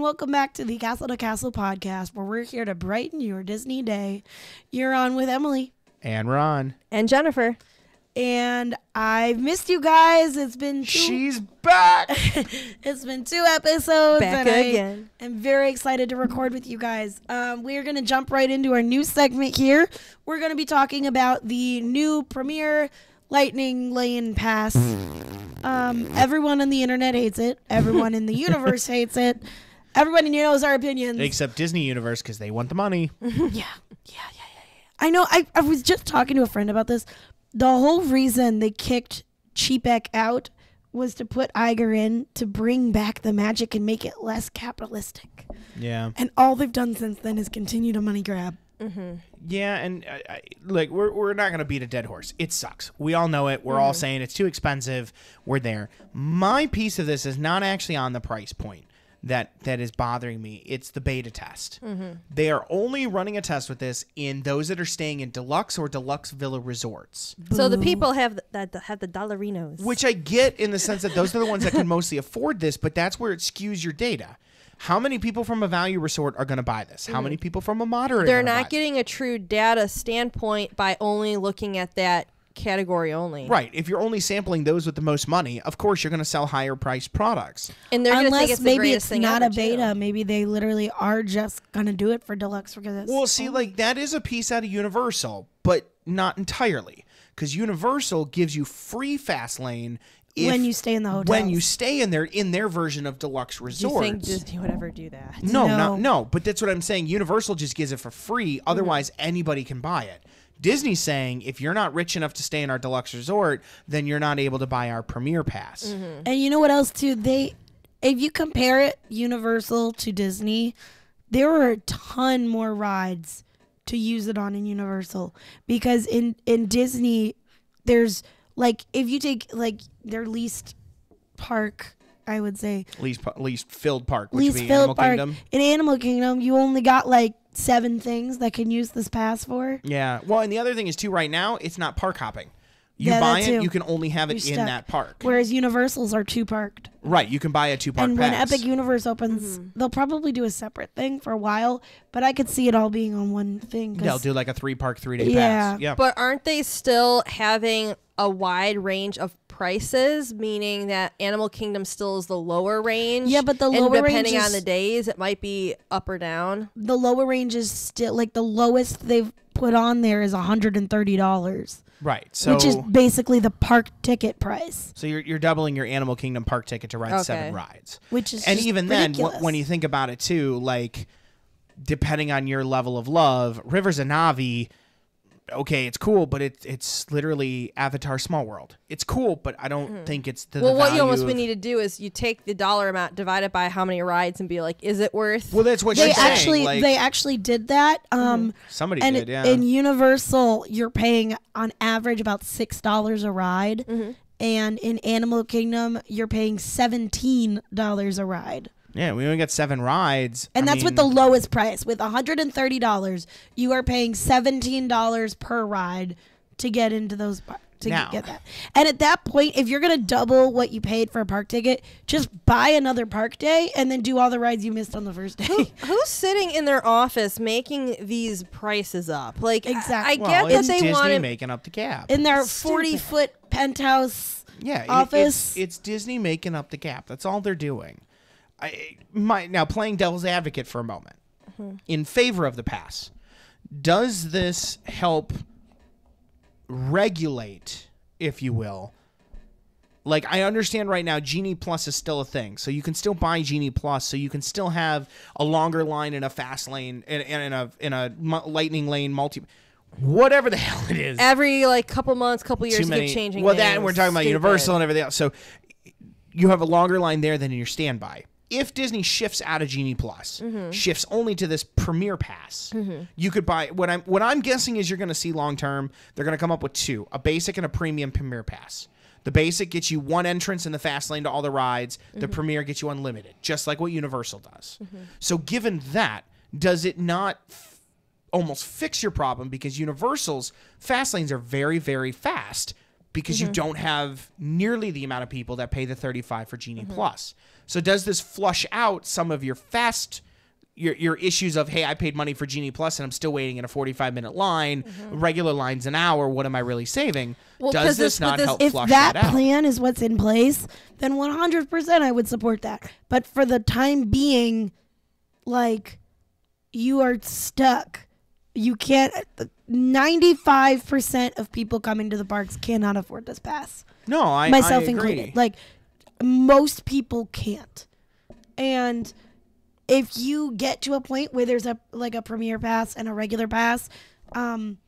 welcome back to the Castle to Castle podcast, where we're here to brighten your Disney day. You're on with Emily. And Ron. And Jennifer. And I've missed you guys. It's been She's back. It's been 2 episodes. Back again. I'm very excited to record with you guys. We're going to jump right into our new segment here. We're going to be talking about the new Premier Lightning Lane Pass. Everyone on the internet hates it. Everyone in the universe hates it. Everybody knows our opinions. Except Disney Universe, because they want the money. Yeah. I know. I was just talking to a friend about this. The whole reason they kicked Cheapek out was to put Iger in to bring back the magic and make it less capitalistic. Yeah. And all they've done since then is continue to money grab. Mm-hmm. Yeah, and we're not going to beat a dead horse. It sucks. We all know it. We're all saying it's too expensive. We're there. My piece of this is not actually on the price point that is bothering me. It's the beta test. They are only running a test with this in those that are staying in deluxe or deluxe villa resorts. So the people have the dollarinos. Which I get in the sense that those are the ones that can mostly afford this, but that's where it skews your data. How many people from a value resort are going to buy this? How many people from a moderate? They're not getting a true data standpoint by only looking at that category only. Right. If you're only sampling those with the most money, of course you're going to sell higher priced products. And they're going to think it's the maybe greatest it's thing not ever, a beta. too. Maybe they literally are just going to do it for deluxe because it's Well, see, like that is a piece out of Universal, but not entirely, because Universal gives you free fast lane when you stay in the hotel. When you stay in their version of deluxe resorts. Do you think Disney would ever do that? No. But that's what I'm saying. Universal just gives it for free. Otherwise, anybody can buy it. Disney's saying if you're not rich enough to stay in our deluxe resort, then you're not able to buy our Premier Pass. And you know what else too? If you compare it, Universal to Disney, there are a ton more rides to use it on in Universal, because in Disney there's like, if you take like their least park, I would say least filled park, which would be Animal Animal Kingdom. In Animal Kingdom, you only got like 7 things that can use this pass for. Yeah. Well, and the other thing is too, right now it's not park hopping. You Yeah, buy that it, too. you can only have it You're in stuck. that park. Whereas Universals are 2 parked. Right. You can buy a 2-park And pass. when Epic Universe opens, they'll probably do a separate thing for a while, but I could see it all being on one thing. They'll do like a 3-park, 3-day Yeah. pass. Yeah. But aren't they still having a wide range of prices, meaning that Animal Kingdom still is the lower range? Yeah, but the lower range depending on is- the days, it might be up or down. The lower range is still, like, the lowest they've put on there is $130, Right. So which is basically the park ticket price. So you're doubling your Animal Kingdom park ticket to ride 7 rides. Which is And just even ridiculous. then, when you think about it too, like, depending on your level of love, Rivers of Na'vi, okay, it's cool, but it's literally Avatar Small World. It's cool, but I don't think it's the Well, what you value almost of- would need to do is you take the dollar amount, divide it by how many rides, and be like, is it worth? Well, that's what They she's actually saying. Like, they actually did that. somebody And did, yeah. in Universal, you're paying on average about $6 a ride, and in Animal Kingdom, you're paying $17 a ride. Yeah, we only got 7 rides. And I that's with mean, the lowest price. With $130, you are paying $17 per ride to get into those get that. And at that point, if you're going to double what you paid for a park ticket, just buy another park day and then do all the rides you missed on the first day. Who's sitting in their office making these prices up? Like, Exactly. I get well, that it's they Disney want to. making up the gap. In their 40-foot penthouse office. It's Disney making up the gap. That's all they're doing. Now, playing devil's advocate for a moment, in favor of the pass, does this help regulate, if you will? Like, I understand right now Genie Plus is still a thing, so you can still buy Genie Plus, so you can still have a longer line in a fast lane, in a lightning lane, whatever the hell it is. Every couple months, couple years, Too many, keep changing. well, names. that and we're talking about Stupid. Universal and everything else. So you have a longer line there than in your standby. If Disney shifts out of Genie Plus, shifts only to this Premier Pass, you could buy what I'm guessing is you're going to see long term. They're going to come up with 2: a basic and a premium Premier Pass. The basic gets you 1 entrance in the fast lane to all the rides. The Premier gets you unlimited, just like what Universal does. So given that, does it not almost fix your problem? Because Universal's fast lanes are very, very fast, because you don't have nearly the amount of people that pay the $35 for Genie Plus. So does this flush out some of your your issues of, hey, I paid money for Genie Plus and I'm still waiting in a 45-minute line, regular line's an hour, what am I really saving? Well, does this not help If flush that that out? plan is what's in place, then 100% I would support that. But for the time being, like, you are stuck. You can't. 95% of people coming to the parks cannot afford this pass. No, I Myself agree. included. Like, most people can't. And if you get to a point where there's a premier pass and a regular pass, and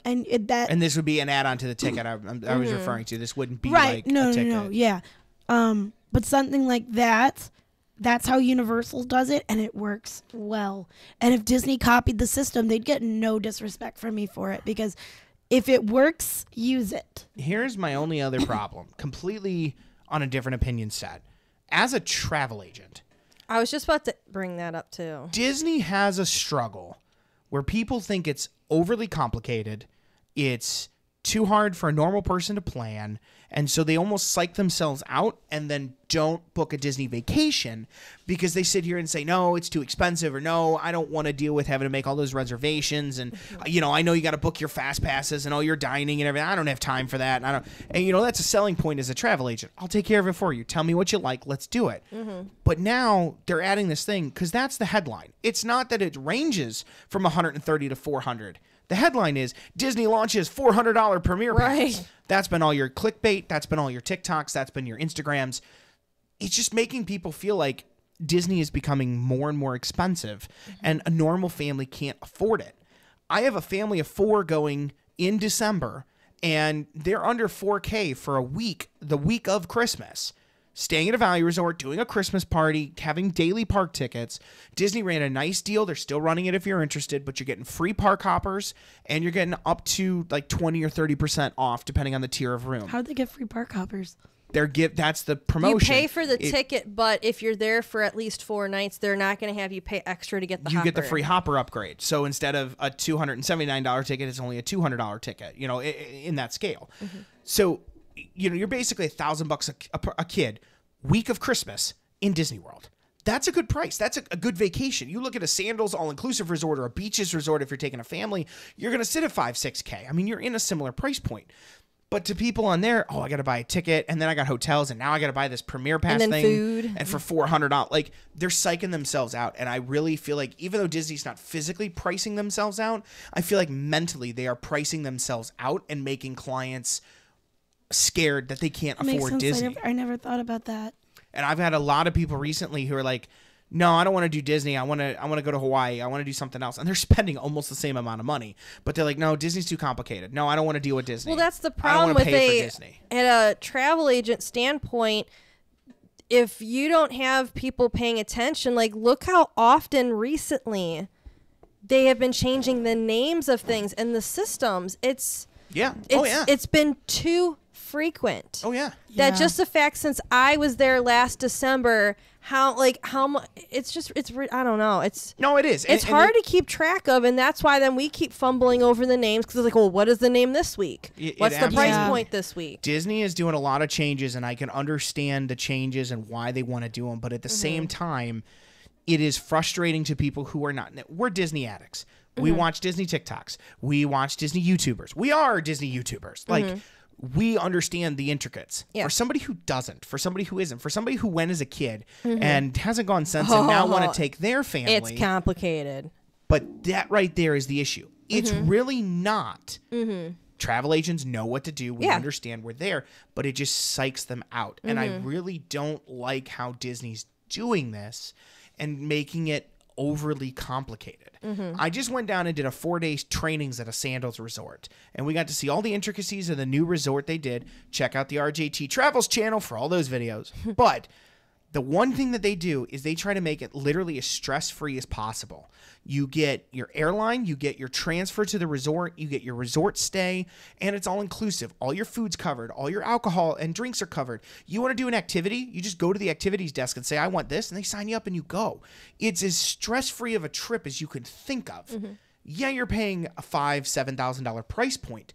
this would be an add-on to the ticket I was referring to. This wouldn't be right, like no, a ticket. no, yeah. But something like that, that's how Universal does it, and it works well. And if Disney copied the system, they'd get no disrespect from me for it, because if it works, use it. Here's my only other problem, completely on a different opinion set. As a travel agent, I was just about to bring that up too. Disney has a struggle where people think it's overly complicated, it's too hard for a normal person to plan, and so they almost psych themselves out and then don't book a Disney vacation because they sit here and say, no, it's too expensive, or no, I don't want to deal with having to make all those reservations, and I know you got to book your fast passes and all your dining and everything. I don't have time for that. And that's a selling point as a travel agent. I'll take care of it for you. Tell me what you like. Let's do it. But now they're adding this thing because that's the headline. It's not that it ranges from 130 to 400. The headline is Disney launches $400 premier pass. Right. That's been all your clickbait. That's been all your TikToks. That's been your Instagrams. It's just making people feel like Disney is becoming more and more expensive, and a normal family can't afford it. I have a family of 4 going in December, and they're under $4K for a week, the week of Christmas. Staying at a value resort, doing a Christmas party, having daily park tickets. Disney ran a nice deal. They're still running it if you're interested, but you're getting free park hoppers, and you're getting up to like 20 or 30% off, depending on the tier of room. How'd they get free park hoppers? That's the promotion. You pay for the ticket, but if you're there for at least 4 nights, they're not going to have you pay extra to get the hopper. You get the free hopper upgrade. So instead of a $279 ticket, it's only a $200 ticket, in that scale. So, you're basically $1,000 a kid, week of Christmas in Disney World. That's a good price. That's a good vacation. You look at a Sandals all-inclusive resort or a beaches resort, if you're taking a family, you're going to sit at $5,000-$6,000. I mean, you're in a similar price point. But to people on there, I got to buy a ticket, and then I got hotels, and now I got to buy this Premier Pass and then thing. Food. And for $400, like, they're psyching themselves out. And I really feel like, even though Disney's not physically pricing themselves out, I feel like mentally they are pricing themselves out and making clients scared that they can't afford Disney. I never thought about that. And I've had a lot of people recently who are like, no, I don't want to do Disney. I want to go to Hawaii. I want to do something else. And they're spending almost the same amount of money. But they're like, no, Disney's too complicated. No, I don't want to deal with Disney. Well, that's the I don't problem want to with pay for Disney. at a travel agent standpoint. If you don't have people paying attention, like look how often recently they have been changing the names of things and the systems. It's been too frequent. Oh yeah. That just the fact since I was there last December, how much I don't know. It is. It's hard to keep track of, and that's why then we keep fumbling over the names because it's like, well, what is the name this week? What's the price point this week? Disney is doing a lot of changes, and I can understand the changes and why they want to do them, but at the same time, it is frustrating to people who are not. We're Disney addicts. We watch Disney TikToks. We watch Disney YouTubers. We are Disney YouTubers. Like, we understand the intricates. Yeah. For somebody who doesn't, for somebody who isn't, for somebody who went as a kid and hasn't gone since and now want to take their family. It's complicated. But that right there is the issue. It's really not. Travel agents know what to do. We understand we're there, but it just psychs them out. And I really don't like how Disney's doing this and making it overly complicated. I just went down and did a 4-day trainings at a Sandals resort, and we got to see all the intricacies of the new resort they did. Check out the RJT Travels channel for all those videos. But the one thing that they do is they try to make it literally as stress-free as possible. You get your airline, you get your transfer to the resort, you get your resort stay, and it's all inclusive. All your food's covered, all your alcohol and drinks are covered. You want to do an activity, you just go to the activities desk and say, I want this, and they sign you up and you go. It's as stress-free of a trip as you could think of. Yeah, you're paying a $5,000, $7,000 price point.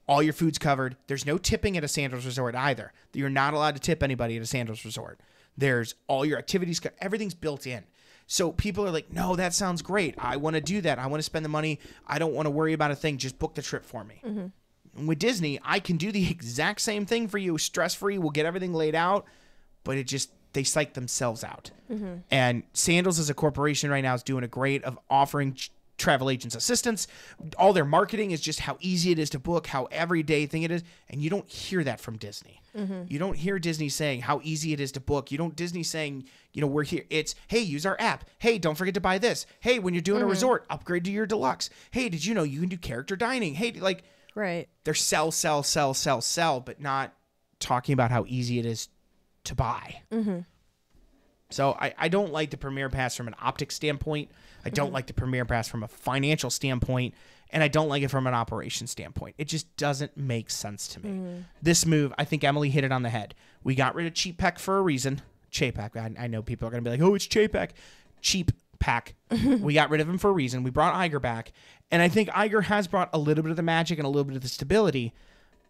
All your food's covered. There's no tipping at a Sandals resort either. You're not allowed to tip anybody at a Sandals resort. There's all your activities, everything's built in. So people are like, no, that sounds great. I want to do that. I want to spend the money. I don't want to worry about a thing. Just book the trip for me. And with Disney, I can do the exact same thing for you, stress-free. We'll get everything laid out, but they psych themselves out. And Sandals as a corporation right now is doing a great of offering travel agents assistance. All their marketing is just how easy it is to book, how everyday thing it is. And you don't hear that from Disney. You don't hear Disney saying how easy it is to book. You don't Disney saying, we're here. It's, hey, use our app. Hey, don't forget to buy this. Hey, when you're doing a resort, upgrade to your deluxe. Hey, did you know you can do character dining? Hey, like, right. They're sell, but not talking about how easy it is to buy. So I don't like the Premier Pass from an optics standpoint. I don't like the Premier Pass from a financial standpoint. And I don't like it from an operation standpoint. It just doesn't make sense to me. This move, I think Emily hit it on the head. We got rid of Cheap Pack for a reason. Chapek. I know people are going to be like, oh, it's Chapek. Cheap Pack. We got rid of him for a reason. We brought Iger back. And I think Iger has brought a little bit of the magic and a little bit of the stability.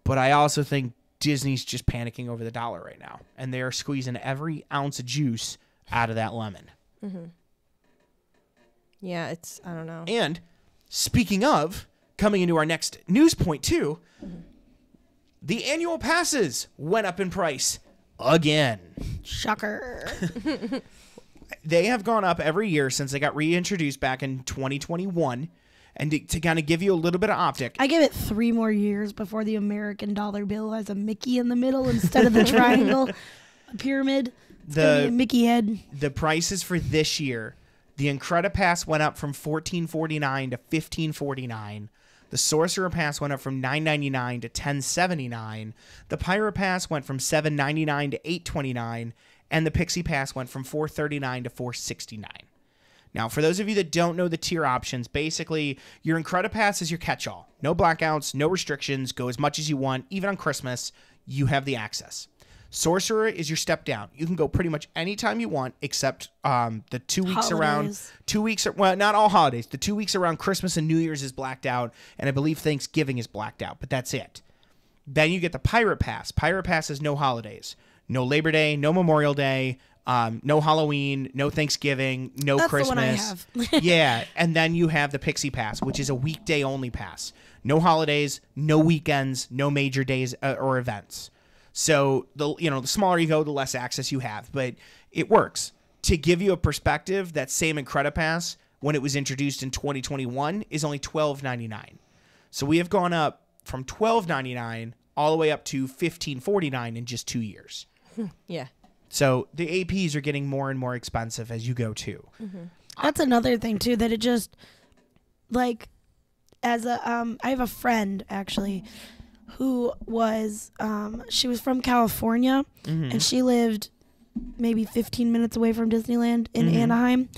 But I also think Disney's just panicking over the dollar right now. And they're squeezing every ounce of juice out of that lemon. Yeah, I don't know. And speaking of, coming into our next news point too, the annual passes went up in price again. Shocker. They have gone up every year since they got reintroduced back in 2021. And to kind of give you a little bit of optic. I give it 3 more years before the American dollar bill has a Mickey in the middle instead of the triangle pyramid. It's gonna be a Mickey head. The prices for this year, the Incredipass went up from $14.49 to $15.49. The Sorcerer Pass went up from $9.99 to $10.79. The Pirate Pass went from $7.99 to $8.29. And the Pixie Pass went from $4.39 to $4.69. Now, for those of you that don't know the tier options, basically, your Incredipass is your catch-all. No blackouts, no restrictions, go as much as you want. Even on Christmas, you have the access. Sorcerer is your step down. You can go pretty much anytime you want, except the 2 weeks Holidays. well, not all holidays. The 2 weeks around Christmas and New Year's is blacked out, and I believe Thanksgiving is blacked out, but that's it. Then you get the Pirate Pass. Pirate Pass is no holidays. No Labor Day, no Memorial Day, no Halloween, no Thanksgiving, no That's Christmas. The one I have. Yeah, and then you have the Pixie Pass, which is a weekday only pass. No holidays, no weekends, no major days or events. So the smaller you go, the less access you have, but it works. To give you a perspective, that same Incredipass, when it was introduced in 2021, is only $12.99. So we have gone up from $12.99 all the way up to $15.49 in just 2 years. Yeah. So the APs are getting more and more expensive as you go too. that's another thing too, that it just, like, as a I have a friend actually who was she was from California, and she lived maybe 15 minutes away from Disneyland in Anaheim,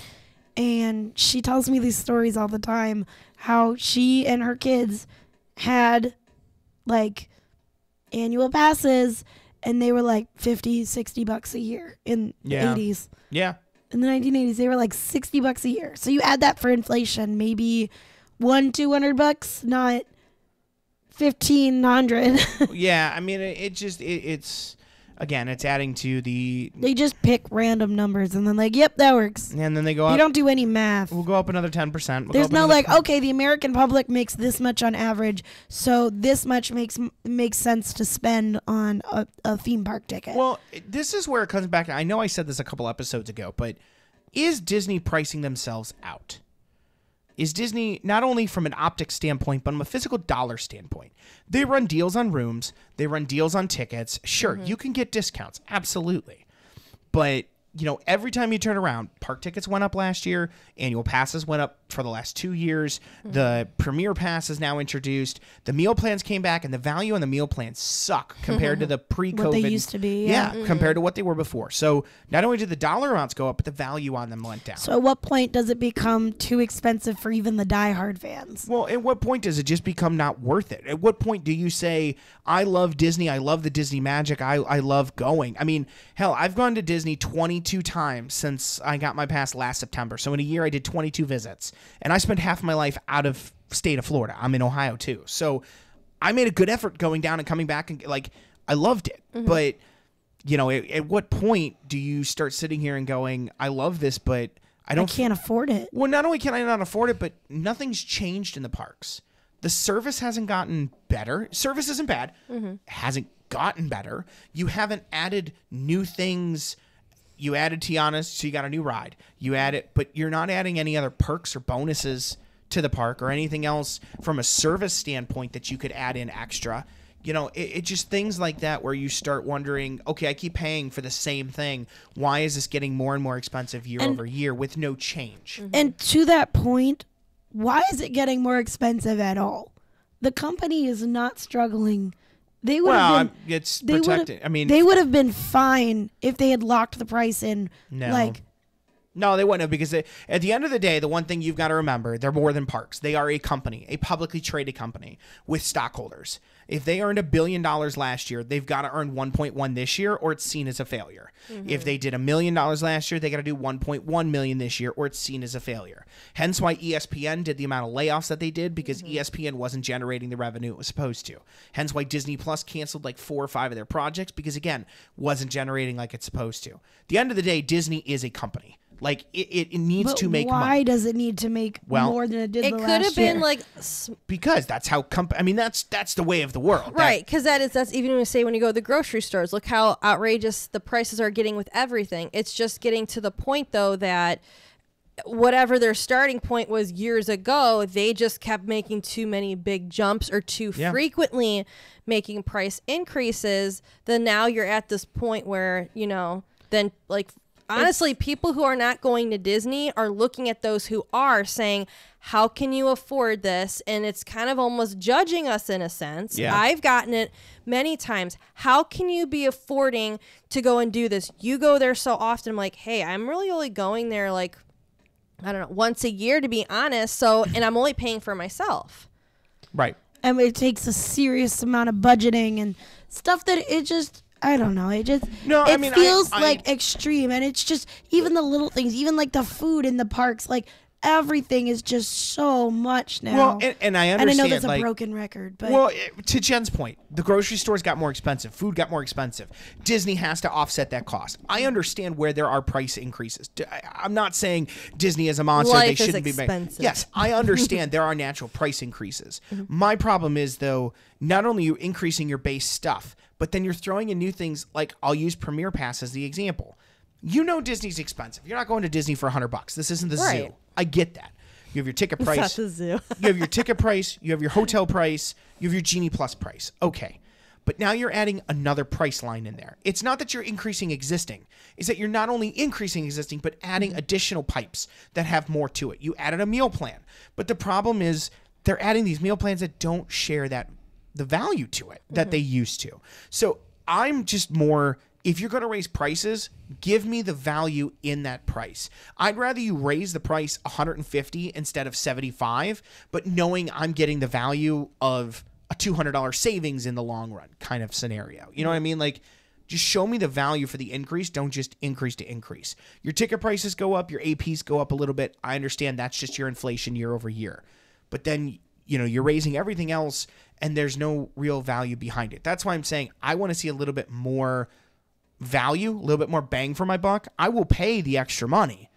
and she tells me these stories all the time, how she and her kids had like annual passes, and they were like $50-$60 a year in the 80s. Yeah. In the 1980s, they were like $60 a year. So you add that for inflation, maybe $200, not $1,500. Yeah, I mean, it's again, it's adding to the. They just pick random numbers and then like, yep, that works. And then they go up. You don't do any math. We'll go up another 10%. There's no like, okay, the American public makes this much on average, so this much makes sense to spend on a theme park ticket. Well, this is where it comes back. I know I said this a couple episodes ago, but is Disney pricing themselves out? Is Disney, not only from an optics standpoint, but from a physical dollar standpoint, they run deals on rooms, they run deals on tickets. Sure, you can get discounts, absolutely. But, every time you turn around, park tickets went up last year, annual passes went up for the last 2 years, the Premier Pass is now introduced, the meal plans came back, and the value on the meal plans suck compared to the pre-COVID. What they used to be, yeah. Compared to what they were before. So not only did the dollar amounts go up, but the value on them went down. So at what point does it become too expensive for even the diehard fans? Well, at what point does it just become not worth it? At what point do you say, I love Disney, I love the Disney magic, I love going? I mean, hell, I've gone to Disney 22 times since I got my pass last September. So in a year, I did 22 visits. And I spent half my life out of state of Florida. I'm in Ohio, too. So I made a good effort going down and coming back. And I loved it. But you know, at what point do you start sitting here and going, I love this, but I can't afford it. Well, not only can I not afford it, but nothing's changed in the parks. The service hasn't gotten better. Service isn't bad. Hasn't gotten better. You haven't added new things. You added Tiana's, so you got a new ride. You add it, but you're not adding any other perks or bonuses to the park or anything else from a service standpoint that you could add in extra. You know, it just things like that where you start wondering, okay, I keep paying for the same thing. Why is this getting more and more expensive year over year with no change? And to that point, why is it getting more expensive at all? The company is not struggling. They would have been. It's protected. I mean, they would have been fine if they had locked the price in. No, they wouldn't have, because at the end of the day, the one thing you've got to remember, they're more than parks. They are a company, a publicly traded company with stockholders. If they earned $1 billion last year, they've got to earn 1.1 this year, or it's seen as a failure. If they did $1 million last year, they got to do 1.1 million this year, or it's seen as a failure. Hence why ESPN did the amount of layoffs that they did, because ESPN wasn't generating the revenue it was supposed to. Hence why Disney Plus canceled like 4 or 5 of their projects, because again, wasn't generating like it's supposed to. At the end of the day, Disney is a company. Like, it needs to make money. Why does it need to make more than it did the last year? It could have been like... Because that's how... I mean, that's the way of the world. Right, because that's even when you say when you go to the grocery stores, look how outrageous the prices are getting with everything. It's just getting to the point, though, that whatever their starting point was years ago, they just kept making too many big jumps or too frequently making price increases. Then now you're at this point where, you know, then like... Honestly, people who are not going to Disney are looking at those who are saying, how can you afford this? And it's kind of almost judging us in a sense. Yeah. I've gotten it many times. How can you be affording to go and do this? You go there so often. I'm like, hey, I'm really only going there like, I don't know, once a year, to be honest. So, and I'm only paying for myself. Right. And it takes a serious amount of budgeting and stuff that it just... I don't know. It just feels like extreme, and it's just even the little things, even like the food in the parks, like everything is just so much now. Well, and I understand. And I know that's a broken record, but well, to Jen's point, the grocery stores got more expensive, food got more expensive. Disney has to offset that cost. I understand where there are price increases. I'm not saying Disney is a monster; Life they shouldn't is be expensive. made. Yes, I understand there are natural price increases. My problem is though, not only are you increasing your base stuff, but then you're throwing in new things. Like, I'll use Premier Pass as the example. You know Disney's expensive. You're not going to Disney for $100. This isn't the zoo. I get that. You have your ticket price. It's not the zoo. You have your ticket price. You have your hotel price. You have your Genie Plus price. Okay. But now you're adding another price line in there. It's not that you're increasing existing. It's that you're not only increasing existing, but adding additional pipes that have more to it. You added a meal plan. But the problem is they're adding these meal plans that don't share the value to it that they used to. So I'm just more, if you're going to raise prices, give me the value in that price. I'd rather you raise the price $150 instead of $75, but knowing I'm getting the value of a $200 savings in the long run kind of scenario. You know what I mean? Like, just show me the value for the increase. Don't just increase to increase. Your ticket prices go up, your APs go up a little bit. I understand that's just your inflation year over year. But then, you know, you're raising everything else and there's no real value behind it. That's why I'm saying I want to see a little bit more value, a little bit more bang for my buck. I will pay the extra money,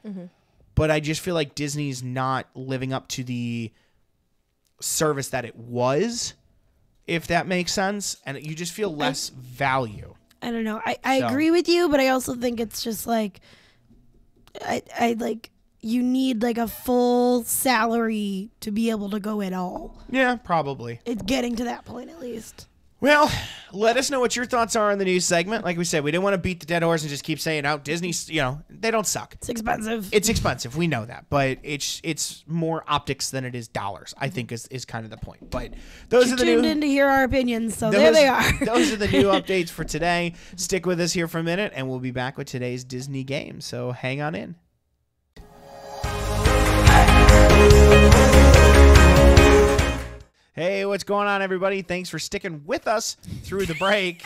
but I just feel like Disney's not living up to the service that it was, if that makes sense. And you just feel less value. I don't know. I agree with you, but I also think it's just like, I like... You need like a full salary to be able to go at all. Yeah, probably. It's getting to that point at least. Well, let us know what your thoughts are on the news segment. Like we said, we didn't want to beat the dead horse and just keep saying, "Oh, Disney's, you know, they don't suck." It's expensive. It's expensive. We know that, but it's more optics than it is dollars. I think is kind of the point. But those are the tuned in to hear our opinions, so there they are. Those are the new updates for today. Stick with us here for a minute, and we'll be back with today's Disney game. So hang on in. Hey, what's going on, everybody? Thanks for sticking with us through the break.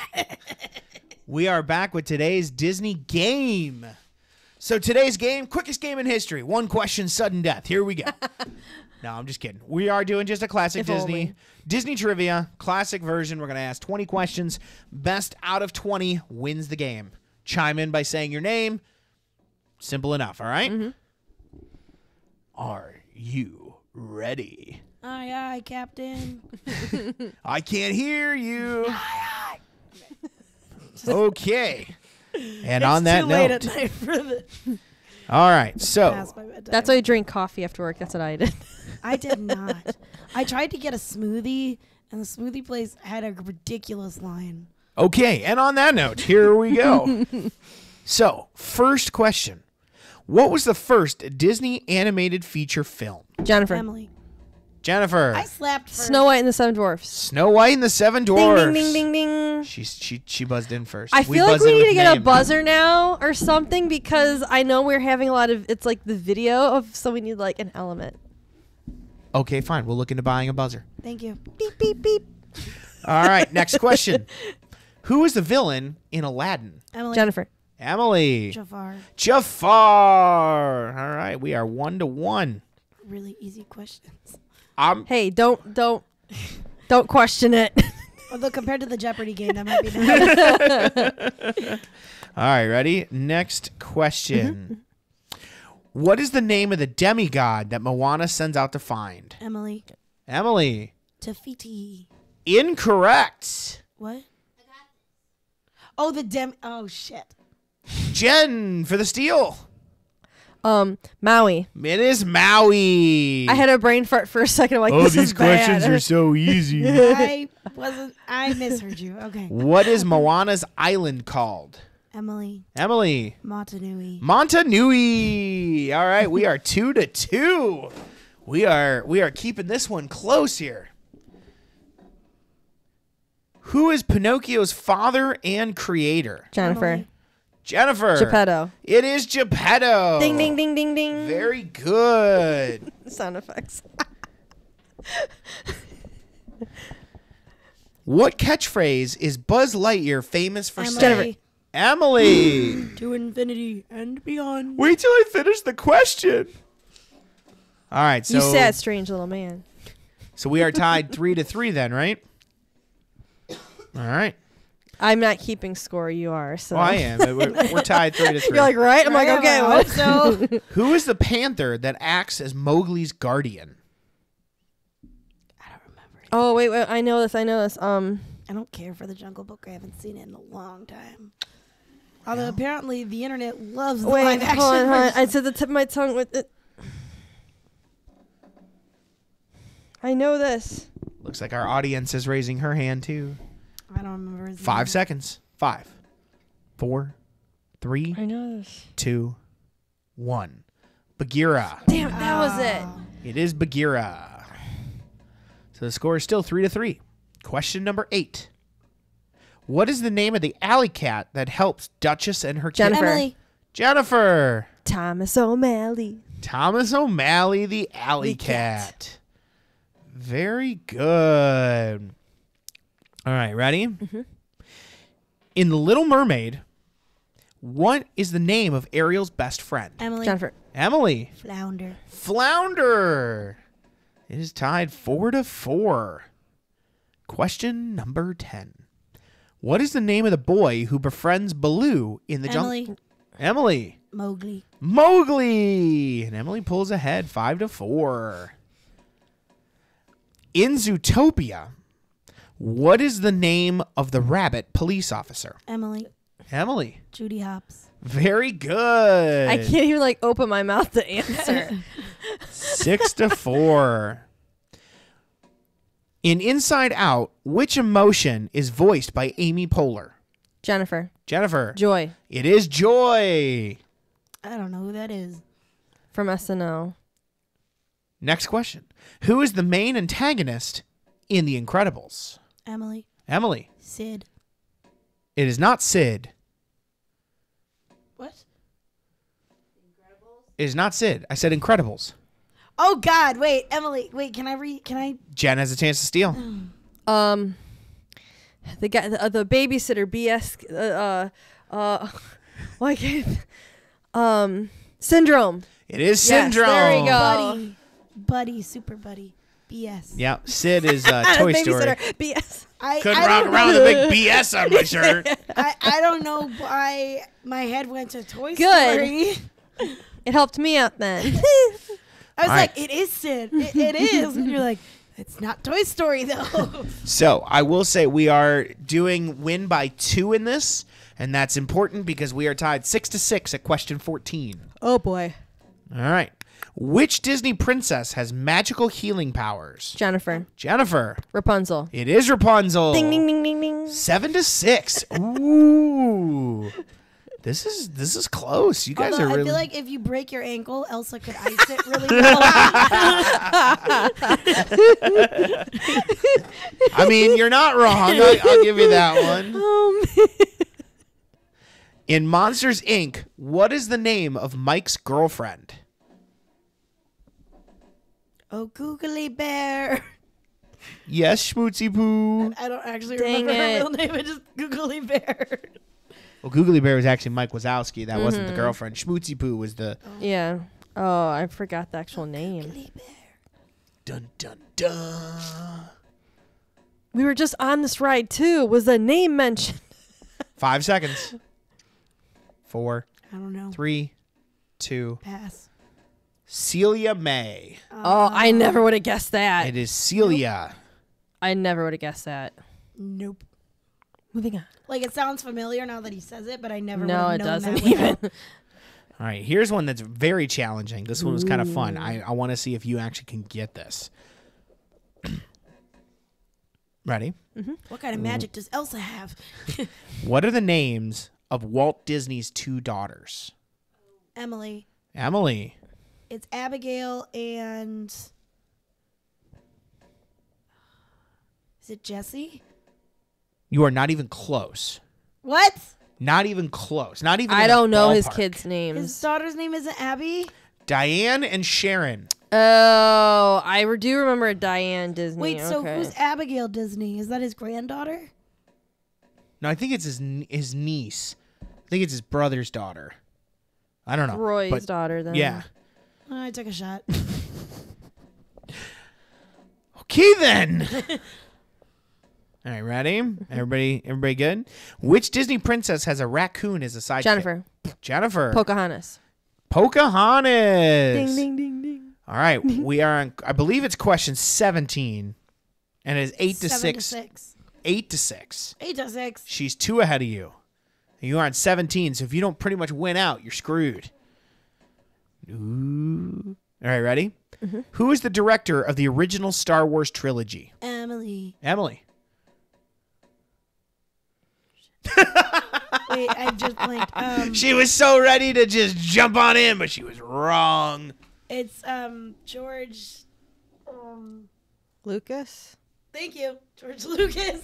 We are back with today's Disney game. So today's game, quickest game in history. 1 question, sudden death. Here we go. No, I'm just kidding. We are doing just a classic If Disney. only. Disney trivia, classic version. We're going to ask 20 questions. Best out of 20 wins the game. Chime in by saying your name. Simple enough, all right? Mm-hmm. Are you ready? Aye, aye, Captain. I can't hear you. Okay. And on that Too late note, at night for the all right. So past my bedtime. That's why you drink coffee after work. That's what I did. I did not. I tried to get a smoothie, and the smoothie place had a ridiculous line. okay, and on that note, here we go. So, first question. What was the first Disney animated feature film? Jennifer. Emily. Jennifer. I slapped first. Snow White and the Seven Dwarfs. Snow White and the Seven Ding, Dwarfs. ding, ding, ding, ding. She buzzed in first. I feel like buzz we in need with to get a name. buzzer now or something because I know we're having a lot of, it's like the video of, so we need like an element. Okay, fine. We'll look into buying a buzzer. Thank you. Beep, beep, beep. All right, next question. Who is the villain in Aladdin? Emily. Jennifer. Emily. Jafar. Jafar. All right, we are 1-1. Really easy questions. Hey, don't question it. Although compared to the Jeopardy game, that might be nice. All right, ready? Next question. What is the name of the demigod that Moana sends out to find? Emily. Emily. Tafiti. Incorrect. What? Oh, oh, shit. Jen for the steal. Maui. It is Maui. I had a brain fart for a second. I'm like, Oh, this these is bad. questions are so easy. I misheard you. Okay. What is Moana's island called? Emily. Emily. Motunui. Montanui. All right, we are 2-2. We are keeping this one close here. Who is Pinocchio's father and creator? Jennifer. Emily. Jennifer. Geppetto. It is Geppetto. Ding, ding, ding, ding, ding. Very good. Sound effects. What catchphrase is Buzz Lightyear famous for Emily. saying? Emily. To infinity and beyond. Wait till I finish the question. All right, so You sad, strange little man. So we are tied 3-3 then, right? All right. I'm not keeping score. You are. So Well, I am. We're tied 3-3. You're like, right? I'm like, okay. I Well, hope so. Who is the panther that acts as Mowgli's guardian? I don't remember. oh wait. I know this. I don't care for the Jungle Book. I haven't seen it in a long time. Although apparently the internet loves the Wait, live action hold on. version. I said the tip of my tongue with it. I know this. Looks like our audience is raising her hand too. I don't remember his 5 name. seconds. 5, 4, 3, I know this. 2, 1. Bagheera. Damn, that was it. It is Bagheera. So the score is still 3-3. Question number 8. What is the name of the alley cat that helps Duchess and her kid? Jennifer. Emily. Jennifer. Thomas O'Malley. Thomas O'Malley, the alley cat. Very good. All right, ready? Mm-hmm. In The Little Mermaid, what is the name of Ariel's best friend? Emily. Jennifer. Emily. Flounder. Flounder. It is tied 4-4. Question number 10. What is the name of the boy who befriends Baloo in the jungle? Emily. Emily. Mowgli. Mowgli. And Emily pulls ahead 5-4. In Zootopia, what is the name of the rabbit police officer? Emily. Emily. Judy Hopps. Very good. I can't even like open my mouth to answer. 6-4. In Inside Out, which emotion is voiced by Amy Poehler? Jennifer. Jennifer. Joy It is joy. I don't know who that is. from SNL. Next question. Who is the main antagonist in The Incredibles? Emily. Emily. Sid. It is not Sid. What? It is not Sid. I said Incredibles. Oh God! Wait, Emily. Wait, can I? Jen has a chance to steal. The guy, the babysitter, BS. Why can't? Syndrome. It is Yes, Syndrome. there we go. Buddy, super buddy. BS. Yeah, Sid is Toy Story. Babysitter. BS. Couldn't rock around with a big BS on my shirt. I don't know why my head went to Toy Good. Story. It helped me out then. I was All like, right. it is Sid. It is. And you're like, it's not Toy Story, though. So I will say we are doing win by 2 in this, and that's important because we are tied 6-6 at question 14. Oh, boy. All right. Which Disney princess has magical healing powers? Jennifer. Jennifer. Rapunzel. It is Rapunzel. Ding, ding, ding, ding, ding. 7-6. Ooh. This is close. You guys Although are really. I feel like if you break your ankle, Elsa could ice it really well. I mean, you're not wrong. I'll give you that one. In Monsters, Inc., what is the name of Mike's girlfriend? Oh, Googly Bear. Yes, Schmootsy Poo. I don't actually Dang remember her it. real name. It's just Googly Bear. Well, Googly Bear was actually Mike Wazowski. That wasn't the girlfriend. Schmootsy Poo was the. Yeah. Oh, I forgot the actual name. Googly Bear. Dun dun dun. We were just on this ride, too. Was the name mentioned? 5 seconds. 4, I don't know. 3, 2. Pass. Celia May. Oh, I never would have guessed that. It is Celia. I never would have guessed that. Nope. Moving on. Like, it sounds familiar now that he says it, but I never No, would it have known doesn't that even. without- All right, here's one that's very challenging. This one was kind of fun. I want to see if you actually can get this. Ready? What kind of magic does Elsa have? What are the names of Walt Disney's 2 daughters? Emily. Emily. It's Abigail and... Is it Jessie? You are not even close. What? Not even close. Not even. I in the don't know his ballpark. kids' His names. daughter's name isn't Abby? Diane and Sharon. Oh, I do remember Diane Disney. Wait, so okay. who's Abigail Disney? Is that his granddaughter? No, I think it's his niece. I think it's his brother's daughter. I don't know. Roy's but daughter, then. Yeah. Oh, I took a shot. Okay then. All right, ready? Everybody good? Which Disney princess has a raccoon as a sidekick? Jennifer. Jennifer. Pocahontas. Pocahontas. Ding, ding, ding, ding. All right, we are on. I believe it's question 17, and it is 8-6. 8-6. 8-6. She's 2 ahead of you. You are on 17, so if you don't pretty much win out, you're screwed. Ooh. All right, ready? Who is the director of the original Star Wars trilogy? Emily. Emily. Wait, I just blanked. She was so ready to just jump on in, but she was wrong. It's George. Lucas. Thank you, George Lucas.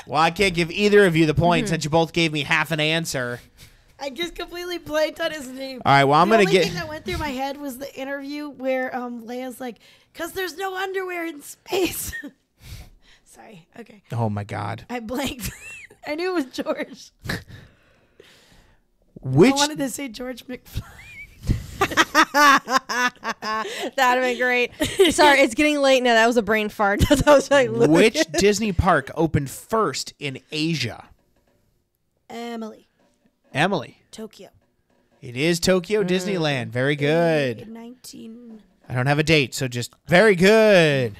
Well, I can't give either of you the point since you both gave me half an answer. I just completely blanked on his name. All right, well, I'm the going to only get... thing that went through my head was the interview where Leia's like, "'Cause there's no underwear in space." Sorry. Okay. Oh, my God. I blanked. I knew it was George. Which... I wanted to say George McFly. That'd have been great. Sorry, it's getting late now. That was a brain fart. That was like, Which Disney park opened first in Asia? Emily. Emily. Tokyo. It is Tokyo Disneyland. Very good. 19. I don't have a date, so just very good.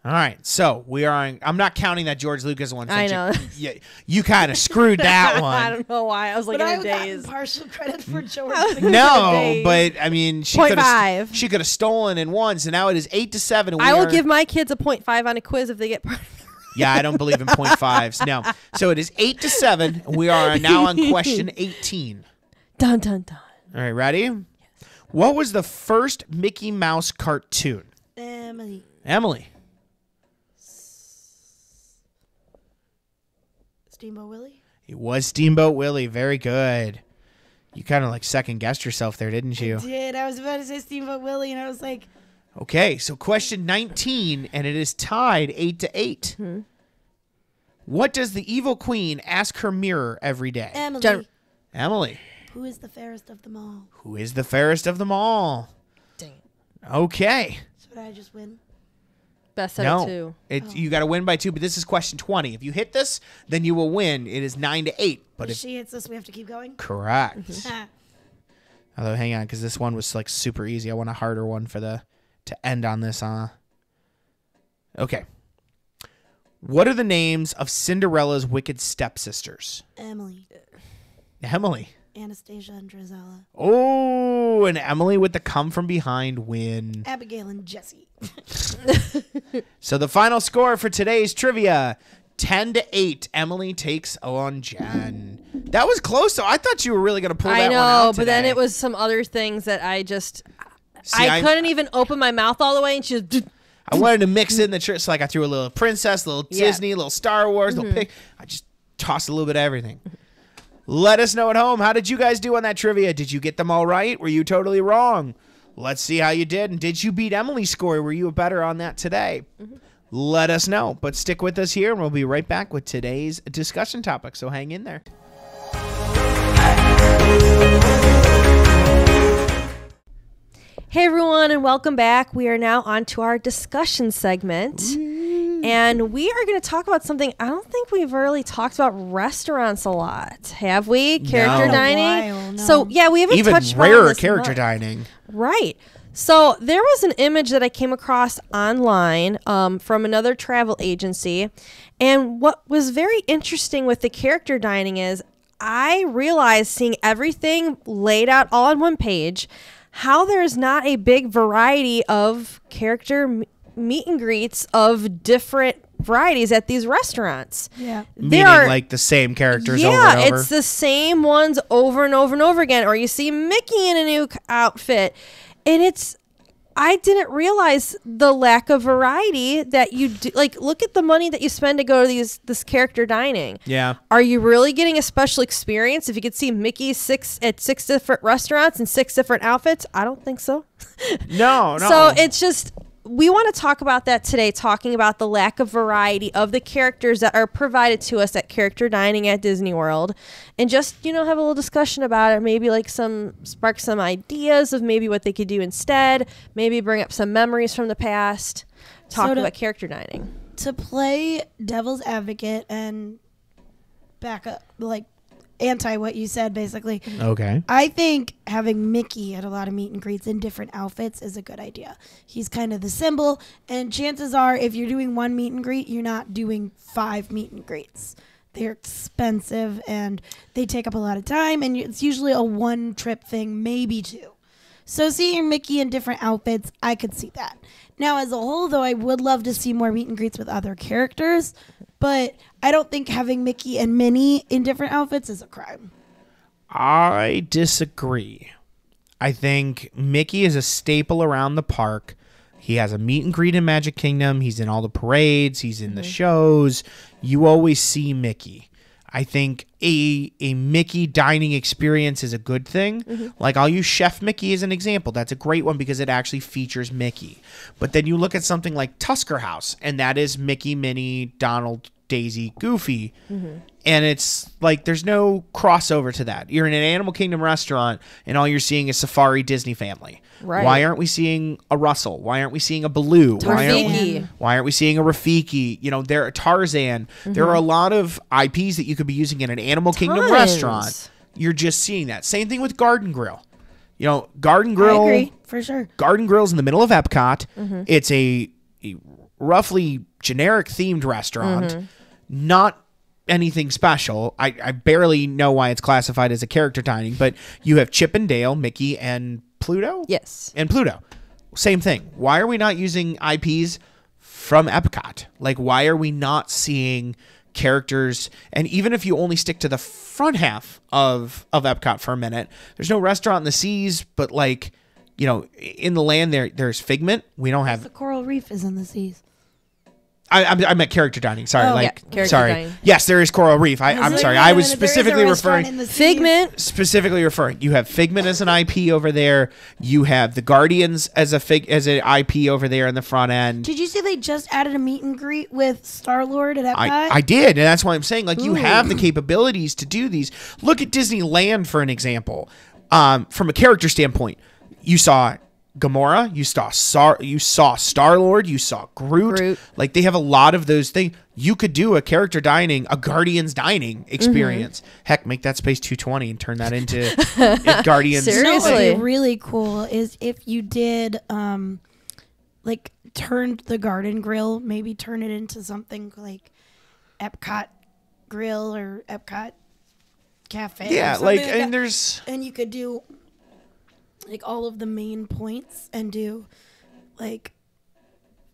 All right, so we are on. I'm not counting that George Lucas one. I know. You kind of screwed that I one. don't know why. I was like But I in a got daze. partial credit for George. No, Days. but I mean, she 0.5. could have stolen and won. So now it is 8-7. And I will give my kids a 0.5 on a quiz if they get part. Yeah, I don't believe in 0.5s. No, so it is 8-7. And we are now on question 18. Dun dun dun. All right, ready? Yes. What was the first Mickey Mouse cartoon? Emily. Emily. Steamboat Willie. It was Steamboat Willie. Very good. You kind of like second guessed yourself there, didn't you? I was about to say Steamboat Willie, and I was like, Okay, so question 19, and it is tied 8-8. What does the evil queen ask her mirror every day? Emily. Emily. Who is the fairest of them all? Who is the fairest of them all? Dang it. Okay. So did I just win? Best out of two. You got to win by 2, but this is question 20. If you hit this, then you will win. It is 9-8. But If if she hits this, we have to keep going? correct. Although, hang on, because this one was like super easy. I want a harder one to end on this. Okay. What are the names of Cinderella's wicked stepsisters? Emily, Emily. Anastasia, and Drizella. Oh, and Emily with the come from behind win. Abigail and Jessie. So the final score for today's trivia, 10-8. Emily takes on Jen. That was close, though. I thought you were really going to pull that one out but then today. it was some other things that I just... See, I couldn't even open my mouth all the way, and she just... I wanted to mix in the trick, so like I threw a little Princess, a little Disney, a little Star Wars, a little Pig. I just tossed a little bit of everything. Let us know at home. How did you guys do on that trivia? Did you get them all right? Were you totally wrong? Let's see how you did. And did you beat Emily's score? Were you better on that today? Let us know. But stick with us here, and we'll be right back with today's discussion topic. So hang in there. Hey everyone, and welcome back. We are now on to our discussion segment. And we are going to talk about something I don't think we've really talked about restaurants a lot. Have we? Character No. dining? While, no. So, yeah, we haven't Even touched on rarer this character much. dining. Right. So there was an image that I came across online from another travel agency. And what was very interesting with the character dining is I realized seeing everything laid out all on one page, how there's not a big variety of character meet and greets of different varieties at these restaurants. Yeah. Meaning like the same characters over and over. It's the same ones over and over and over again. Or you see Mickey in a new outfit. And I didn't realize the lack of variety that you do. Like, look at the money that you spend to go to this character dining. Yeah. Are you really getting a special experience if you could see Mickey at 6 different restaurants and 6 different outfits? I don't think so. No. So it's just, we want to talk about that today, talking about the lack of variety of the characters that are provided to us at character dining at Disney World, and just, have a little discussion about it. Maybe spark some ideas of maybe what they could do instead, maybe bring up some memories from the past, talk about character dining. To play devil's advocate and back up, anti what you said, basically. Okay. I think having Mickey at a lot of meet and greets in different outfits is a good idea. He's kind of the symbol, and chances are if you're doing one meet and greet, you're not doing 5 meet and greets. They're expensive, and they take up a lot of time, and it's usually a one-trip thing, maybe 2. So seeing Mickey in different outfits, I could see that. Now, as a whole, though, I would love to see more meet and greets with other characters, but I don't think having Mickey and Minnie in different outfits is a crime. I disagree. I think Mickey is a staple around the park. He has a meet and greet in Magic Kingdom. He's in all the parades. He's in the shows. You always see Mickey. I think a Mickey dining experience is a good thing. Like, I'll use Chef Mickey as an example. That's a great one because it actually features Mickey. But then you look at something like Tusker House, and that is Mickey, Minnie, Donald, Daisy, Goofy. And it's like there's no crossover to that. You're in an Animal Kingdom restaurant, and all you're seeing is Safari Disney family. Right. Why aren't we seeing a Russell? Why aren't we seeing a Baloo? Rafiki. Why aren't we seeing a Rafiki? There are Tarzan. There are a lot of IPs that you could be using in an Animal Kingdom restaurant. You're just seeing that. Same thing with Garden Grill. Garden Grill. I agree, for sure. Garden Grill's in the middle of Epcot. It's a roughly generic themed restaurant. Not anything special. I barely know why it's classified as a character dining, but you have Chip and Dale, Mickey, and Pluto? Yes. And Pluto. Same thing. Why are we not using IPs from Epcot? Like, why are we not seeing characters? And even if you only stick to the front half of Epcot for a minute, there's no restaurant in the seas, but in the land there's Figment. We don't have... The coral reef is in the seas. I meant character dining. Sorry, Oh, yeah, character sorry. dining. Yes, there is Coral Reef. I'm sorry. I was specifically referring. Figment. Specifically referring. You have Figment as an IP over there. You have the Guardians as an IP over there in the front end. Did you see they just added a meet and greet with Star-Lord at Epcot? I did, and that's why I'm saying, like, you have the capabilities to do these. Look at Disneyland for an example. From a character standpoint, you saw Gamora, you saw Star-Lord, you saw Groot. Like, they have a lot of those things. You could do a character dining, a Guardians dining experience. Heck, make that Space 220 and turn that into Guardians. You know what would Seriously. be really cool is if you did like turned the Garden Grill, maybe turn it into something like Epcot Grill or Epcot Cafe. Yeah, or something like, that. and there's... And you could do like all of the main points and do like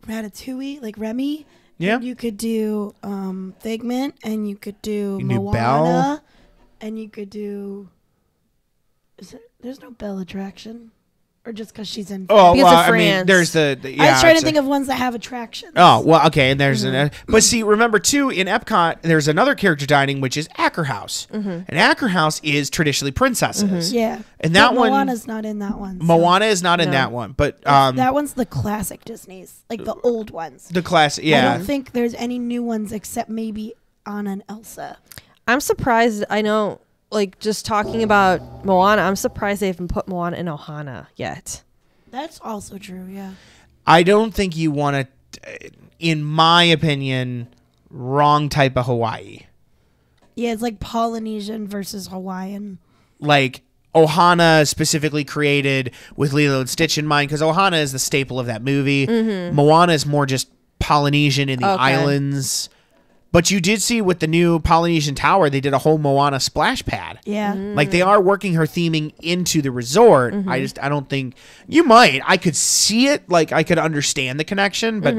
Ratatouille, like Remy. Yeah. And you could do Figment, and you could do You can do Moana, Belle. and you could do. There's no Belle attraction, or just because she's in. Oh, Because well, of I mean, France. there's the yeah, I was trying to it's think of ones that have attractions. Oh, well, okay, and there's but see, remember too, in Epcot, there's another character dining, which is Acker House. And Acker House is traditionally princesses. Yeah, And that but one, Moana's not in that one. so Moana is not in that one, but that one's the classic Disney's, like the old ones. the class, I yeah. don't think there's any new ones except maybe Anna and Elsa. I'm surprised. I know, like, just talking about Moana, I'm surprised they haven't put Moana in Ohana yet. That's also true. Yeah. I don't think you want to, in my opinion, wrong type of Hawaii. Yeah, it's like Polynesian versus Hawaiian. Like, Ohana specifically created with Lilo and Stitch in mind, because Ohana is the staple of that movie. Moana is more just Polynesian in the Okay. islands. But you did see with the new Polynesian Tower, they did a whole Moana splash pad. Yeah. Like, they are working her theming into the resort. I don't think you might. I could see it. Like, I could understand the connection, but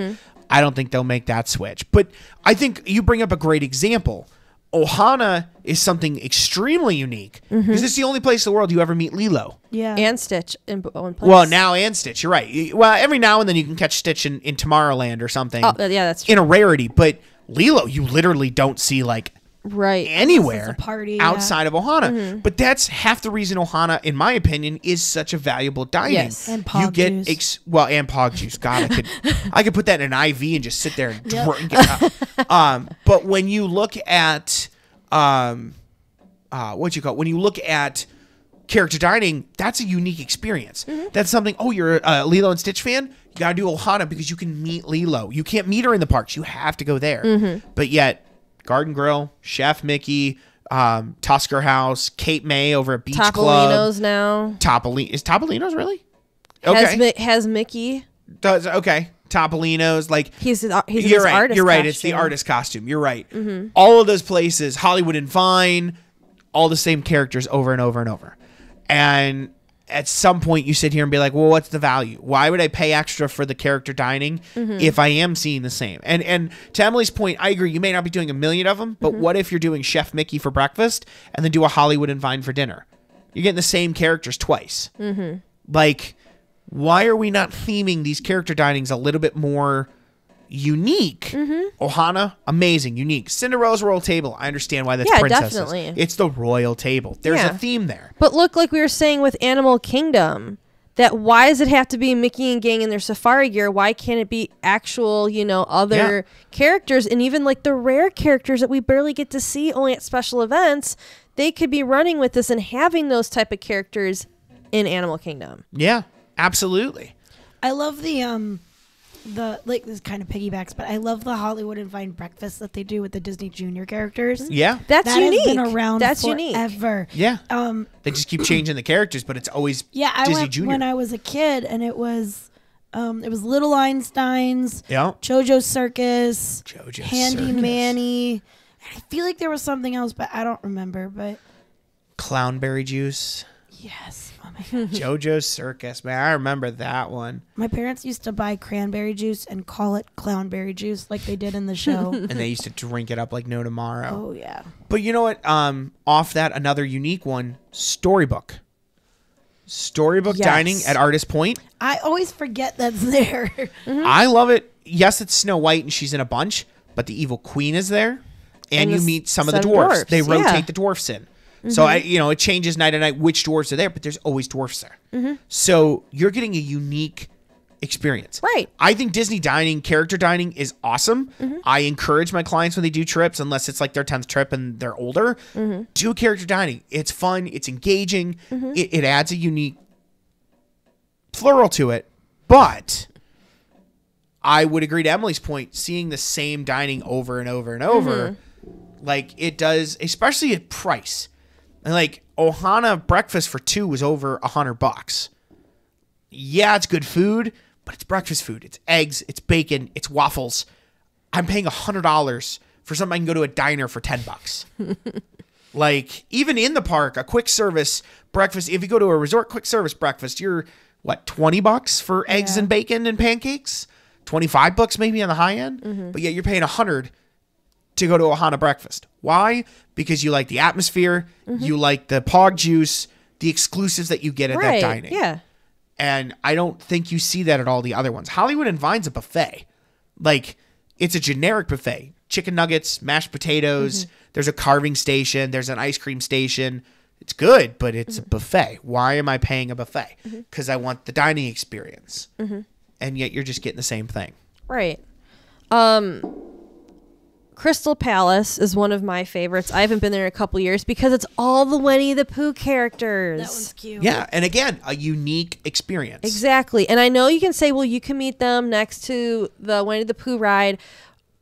I don't think they'll make that switch. But I think you bring up a great example. Ohana is something extremely unique because it's the only place in the world you ever meet Lilo. Yeah. And Stitch in one place. Well, now and Stitch. You're right. Well, every now and then you can catch Stitch in Tomorrowland or something. Oh, yeah, that's true. In a rarity, but Lilo, you literally don't see like Right. anywhere Unless it's a party, outside of Ohana. But that's half the reason Ohana, in my opinion, is such a valuable dining. Yes. And you Pog get juice. and Pog juice. God, I could put that in an IV and just sit there and Yep. drink it. But when you look at what you call it? When you look at character dining, that's a unique experience. That's something. Oh, you're a Lilo and Stitch fan? You gotta do Ohana because you can meet Lilo. You can't meet her in the parks. You have to go there. But yet, Garden Grill, Chef Mickey, Tusker House, Cape May over at Beach Club. Topolino's now. Is Topolino's really? Okay. Has Mickey. Okay. Topolino's, like, He's in you're his right. artist You're right. costume. It's the artist costume. You're right. All of those places, Hollywood and Vine, all the same characters over and over and over. And at some point you sit here and be like, well, what's the value? Why would I pay extra for the character dining if I am seeing the same? And to Emily's point, I agree. You may not be doing a million of them, but what if you're doing Chef Mickey for breakfast and then do a Hollywood and Vine for dinner? You're getting the same characters twice. Like, why are we not theming these character dinings a little bit more unique? Ohana, amazing, unique. Cinderella's royal table, I understand why that's Yeah, princesses. definitely. It's the royal table. There's Yeah. a theme there. But look, like we were saying with Animal Kingdom, that why does it have to be Mickey and gang in their safari gear? Why can't it be actual, other characters? And even like the rare characters that we barely get to see only at special events, they could be running with this and having those type of characters in Animal Kingdom. Yeah, absolutely. I love the like, this kind of piggybacks, but I love the Hollywood and Vine breakfast that they do with the Disney Junior characters. Yeah. That's That unique. has been around That's unique. forever. Yeah. Um, They just keep changing the characters, but it's always I Disney went Junior. when I was a kid, and it was Little Einsteins, Yeah. JoJo Circus, JoJo Handy Circus. Manny. And I feel like there was something else, but I don't remember. But Clownberry Juice. yes, oh my God. JoJo Circus, man. I remember that one. My parents used to buy cranberry juice and call it clownberry juice, like they did in the show. And they used to drink it up like no tomorrow. Oh yeah. But you know what? Off that, another unique one, Storybook. Storybook Yes. dining at Artist Point. I always forget that's there. I love it. yes, it's Snow White and she's in a bunch, but the evil queen is there, and you meet some of the some dwarfs. dwarfs, They yeah. rotate the dwarfs in. So it changes night to night which dwarves are there, but there's always dwarfs there. So you're getting a unique experience. Right. I think Disney dining, character dining is awesome. I encourage my clients when they do trips, unless it's like their 10th trip and they're older, do character dining. It's fun. It's engaging. It adds a unique floral to it. But I would agree to Emily's point, seeing the same dining over and over and over, like it does, especially at price. And like Ohana breakfast for 2 was over $100. Yeah, it's good food, but it's breakfast food. It's eggs, it's bacon, it's waffles. I'm paying $100 for something I can go to a diner for $10. Like even in the park, a quick service breakfast. If you go to a resort quick service breakfast, you're what, $20 for eggs and bacon and pancakes? $25 maybe on the high end, but yet you're paying $100 to go to Ohana breakfast. Why? Because you like the atmosphere, you like the pog juice, the exclusives that you get at that dining. Yeah. And I don't think you see that at all the other ones. Hollywood and Vine's a buffet. Like, it's a generic buffet. Chicken nuggets, mashed potatoes, there's a carving station, there's an ice cream station. It's good, but it's a buffet. Why am I paying a buffet? Because I want the dining experience. And yet you're just getting the same thing. Right. Crystal Palace is one of my favorites. I haven't been there in a couple years because it's all the Winnie the Pooh characters. That one's cute. Yeah, and again, a unique experience. Exactly. And I know you can say, well, you can meet them next to the Winnie the Pooh ride,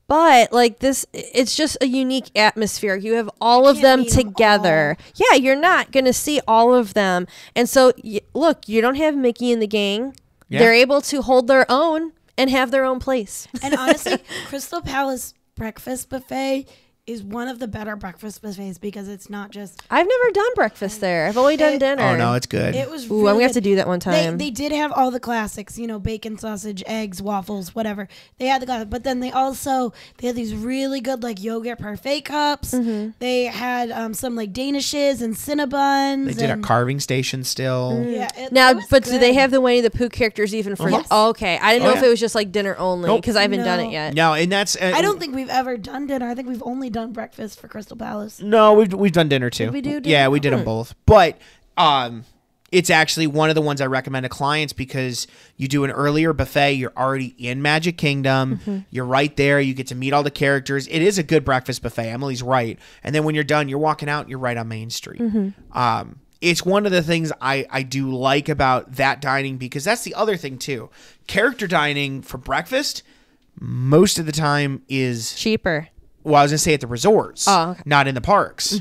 but like this, it's just a unique atmosphere. You have all of them meet 'em together. Yeah, you're not going to see all of them. And so, look, you don't have Mickey and the gang. Yeah. They're able to hold their own and have their own place. And honestly, Crystal Palace breakfast buffet is one of the better breakfast buffets because it's not just. I've never done breakfast there. I've only done dinner. Oh, no, it's good. It was. Ooh, really I'm gonna have to good. do that one time. They did have all the classics, bacon, sausage, eggs, waffles, whatever. They had the classics, but then they had these really good like yogurt parfait cups. They had some like Danishes and Cinnabons. They did a and, carving station still. Yeah. Now, it was but do they good. have the Winnie the Pooh characters even for? Yes. Oh, okay, I didn't know Oh, if yeah. it was just like dinner only Nope. because I haven't done No. it yet. No, and that's. I don't think we've ever done dinner. I think we've only done breakfast for Crystal Palace. No, we've done dinner too. Did we do dinner? Yeah, we did them both. But it's actually one of the ones I recommend to clients because you do an earlier buffet. You're already in Magic Kingdom. You're right there. You get to meet all the characters. It is a good breakfast buffet. Emily's right. And then when you're done, you're walking out and you're right on Main Street. It's one of the things I do like about that dining because that's the other thing too. Character dining for breakfast most of the time is Cheaper. well, I was gonna say at the resorts, Oh, okay. not in the parks.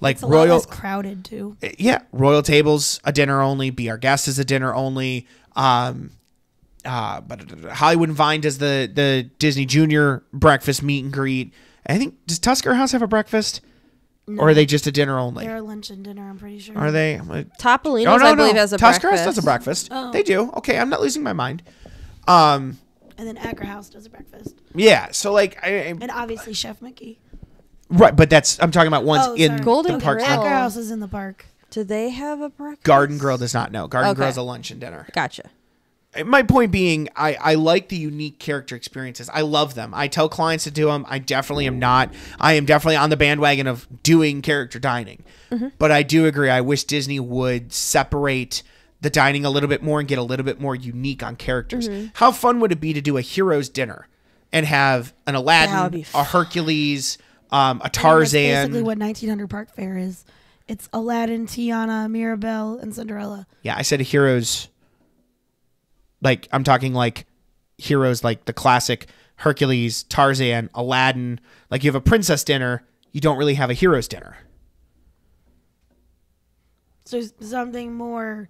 Like It's a lot royal, less crowded too. yeah, royal tables a dinner only. Be Our Guest is a dinner only. But Hollywood and Vine does the Disney Junior breakfast meet and greet. I think does Tusker House have a breakfast, or are they just a dinner only? They're lunch and dinner. I'm pretty sure. Are they? Topolino's, I believe, has a Tusker breakfast. House does a breakfast. Oh. They do. Okay, I'm not losing my mind. And then Acker House does a breakfast, Yeah. So like, and obviously Chef Mickey. right, but I'm talking about ones Oh, in sorry. Golden the parks. Grill. Acker House is in the park. Do they have a breakfast? Garden Grill does not know. Garden Okay. Grill's a lunch and dinner. Gotcha. My point being, I like the unique character experiences. I love them. I tell clients to do them. I definitely am not. I am definitely on the bandwagon of doing character dining. But I do agree. I wish Disney would separate the dining a little bit more and get a little bit more unique on characters. How fun would it be to do a hero's dinner and have an That would Aladdin, be a fun. Hercules, a That's Tarzan? basically what 1900 Park Fair is. It's Aladdin, Tiana, Mirabelle, and Cinderella. Yeah, I said heroes. Like, I'm talking like heroes like the classic Hercules, Tarzan, Aladdin. Like, you have a princess dinner, you don't really have a hero's dinner. So something more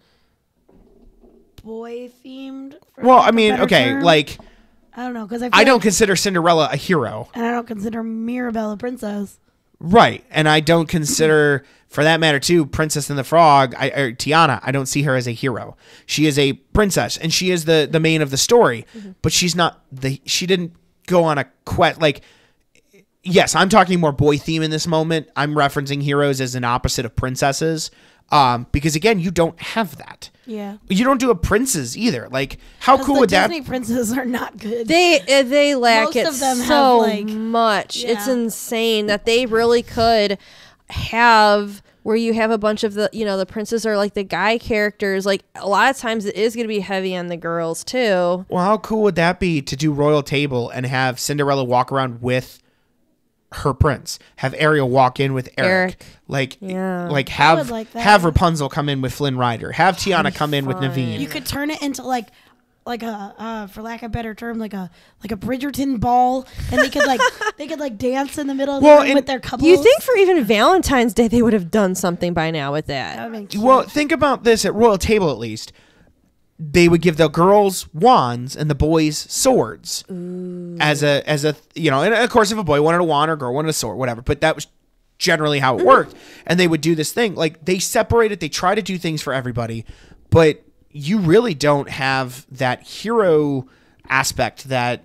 boy themed. Well, I mean, okay, like, I don't know, because I don't consider Cinderella a hero. and I don't consider Mirabelle a princess. Right. And I don't consider, for that matter, too, Princess and the Frog, or Tiana, I don't see her as a hero. She is a princess, and she is the main of the story, but she's not she didn't go on a quest. Like, yes, I'm talking more boy theme in this moment. I'm referencing heroes as an opposite of princesses. Because again, you don't have that. Yeah. You don't do a princes either. Like, how cool would that? Disney princes are not good. They lack Most it of them so have, like, much. yeah. It's insane that they really could have where you have a bunch of the princes are like the guy characters. Like a lot of times it is going to be heavy on the girls too. Well, how cool would that be to do royal table and have Cinderella walk around with her prince, have Ariel walk in with Eric. Like have like that. have Rapunzel come in with Flynn Rider, have Tiana come in with Naveen. You could turn it into like a for lack of a better term, like a Bridgerton ball, and they could dance in the middle of the room with their couples. You think for even Valentine's Day they would have done something by now with that? That would have been cute. Well, think about this at royal table at least. They would give the girls wands and the boys swords. Ooh. as a and of course if a boy wanted a wand or a girl wanted a sword, whatever, but that was generally how it worked. And they would do this thing, like they separated, they try to do things for everybody, but you really don't have that hero aspect that,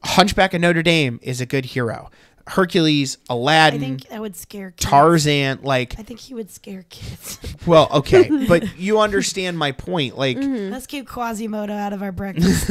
Hunchback of Notre Dame is a good hero. Hercules, Aladdin, I think that would scare kids. Tarzan, I think he would scare kids. Well, okay, but you understand my point. Let's keep Quasimodo out of our breakfast.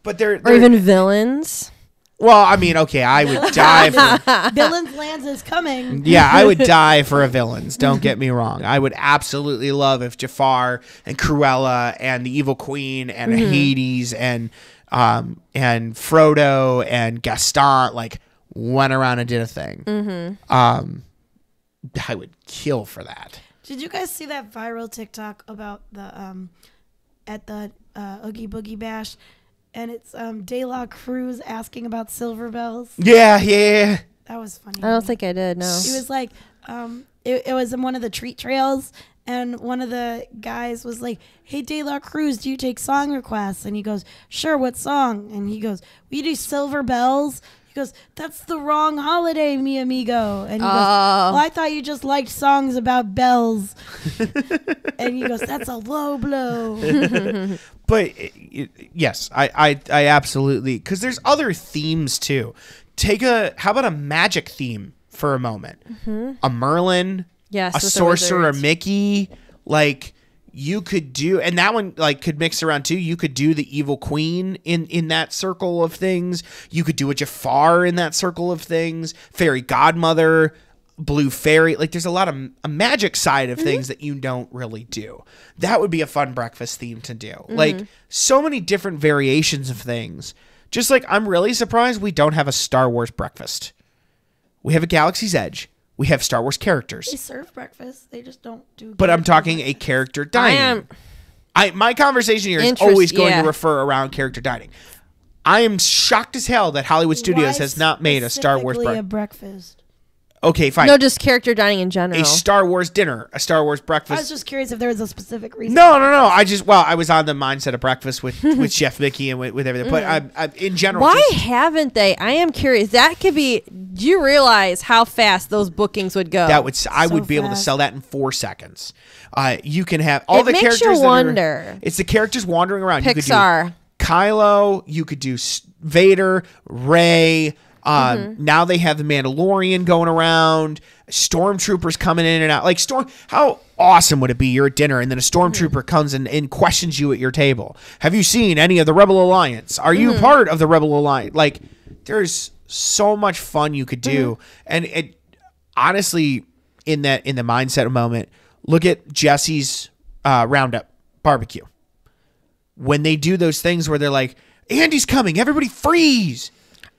But they're or even villains. Well, I mean, okay, I would die for Villains Lands is coming. Yeah, I would die for a villains. Don't get me wrong. I would absolutely love if Jafar and Cruella and the Evil Queen and Hades and Frodo and Gaston went around and did a thing. I would kill for that. Did you guys see that viral TikTok about the at the Oogie Boogie Bash? And it's De La Cruz asking about silver bells. Yeah. That was funny. I don't think I did, no. It was like, it was in one of the treat trails, and one of the guys was like, hey, De La Cruz, do you take song requests? And he goes, sure, what song? And he goes, will you do Silver Bells? He goes, that's the wrong holiday, mi amigo. And he goes, well, I thought you just liked songs about bells. And he goes, that's a low blow. But yes, I absolutely, because there's other themes too. How about a magic theme for a moment? A Merlin, yes, a sorcerer Mickey, you could do, and that one could mix around too. You could do the Evil Queen in that circle of things. You could do a Jafar in that circle of things. Fairy Godmother, Blue Fairy. There's a lot of a magic side of things that you don't really do. That would be a fun breakfast theme to do. So many different variations of things. Just I'm really surprised we don't have a Star Wars breakfast. We have a Galaxy's Edge. We have Star Wars characters. They serve breakfast. They just don't do. But I'm talking a character dining. My conversation here is always going to refer around character dining. I am shocked as hell that Hollywood Studios has not made a Star Wars breakfast. Okay, fine. No, just character dining in general. A Star Wars dinner, a Star Wars breakfast. I was just curious if there was a specific reason. No. I was on the mindset of breakfast with Chef Mickey and with everything. But I in general, why haven't they? I am curious. That could be. Do you realize how fast those bookings would go? I would be able to sell that in 4 seconds. You can have all the characters. It makes you wonder. It's the characters wandering around. Pixar. You could do Kylo. You could do Vader, Rey. Now they have the Mandalorian going around, stormtroopers coming in and out. How awesome would it be? You're at dinner and then a stormtrooper comes in and questions you at your table. Have you seen any of the Rebel Alliance? Are you part of the Rebel Alliance? There's so much fun you could do. And it honestly, in the mindset moment, look at Jesse's Roundup barbecue. When they do those things where they're like, Andy's coming, everybody freeze.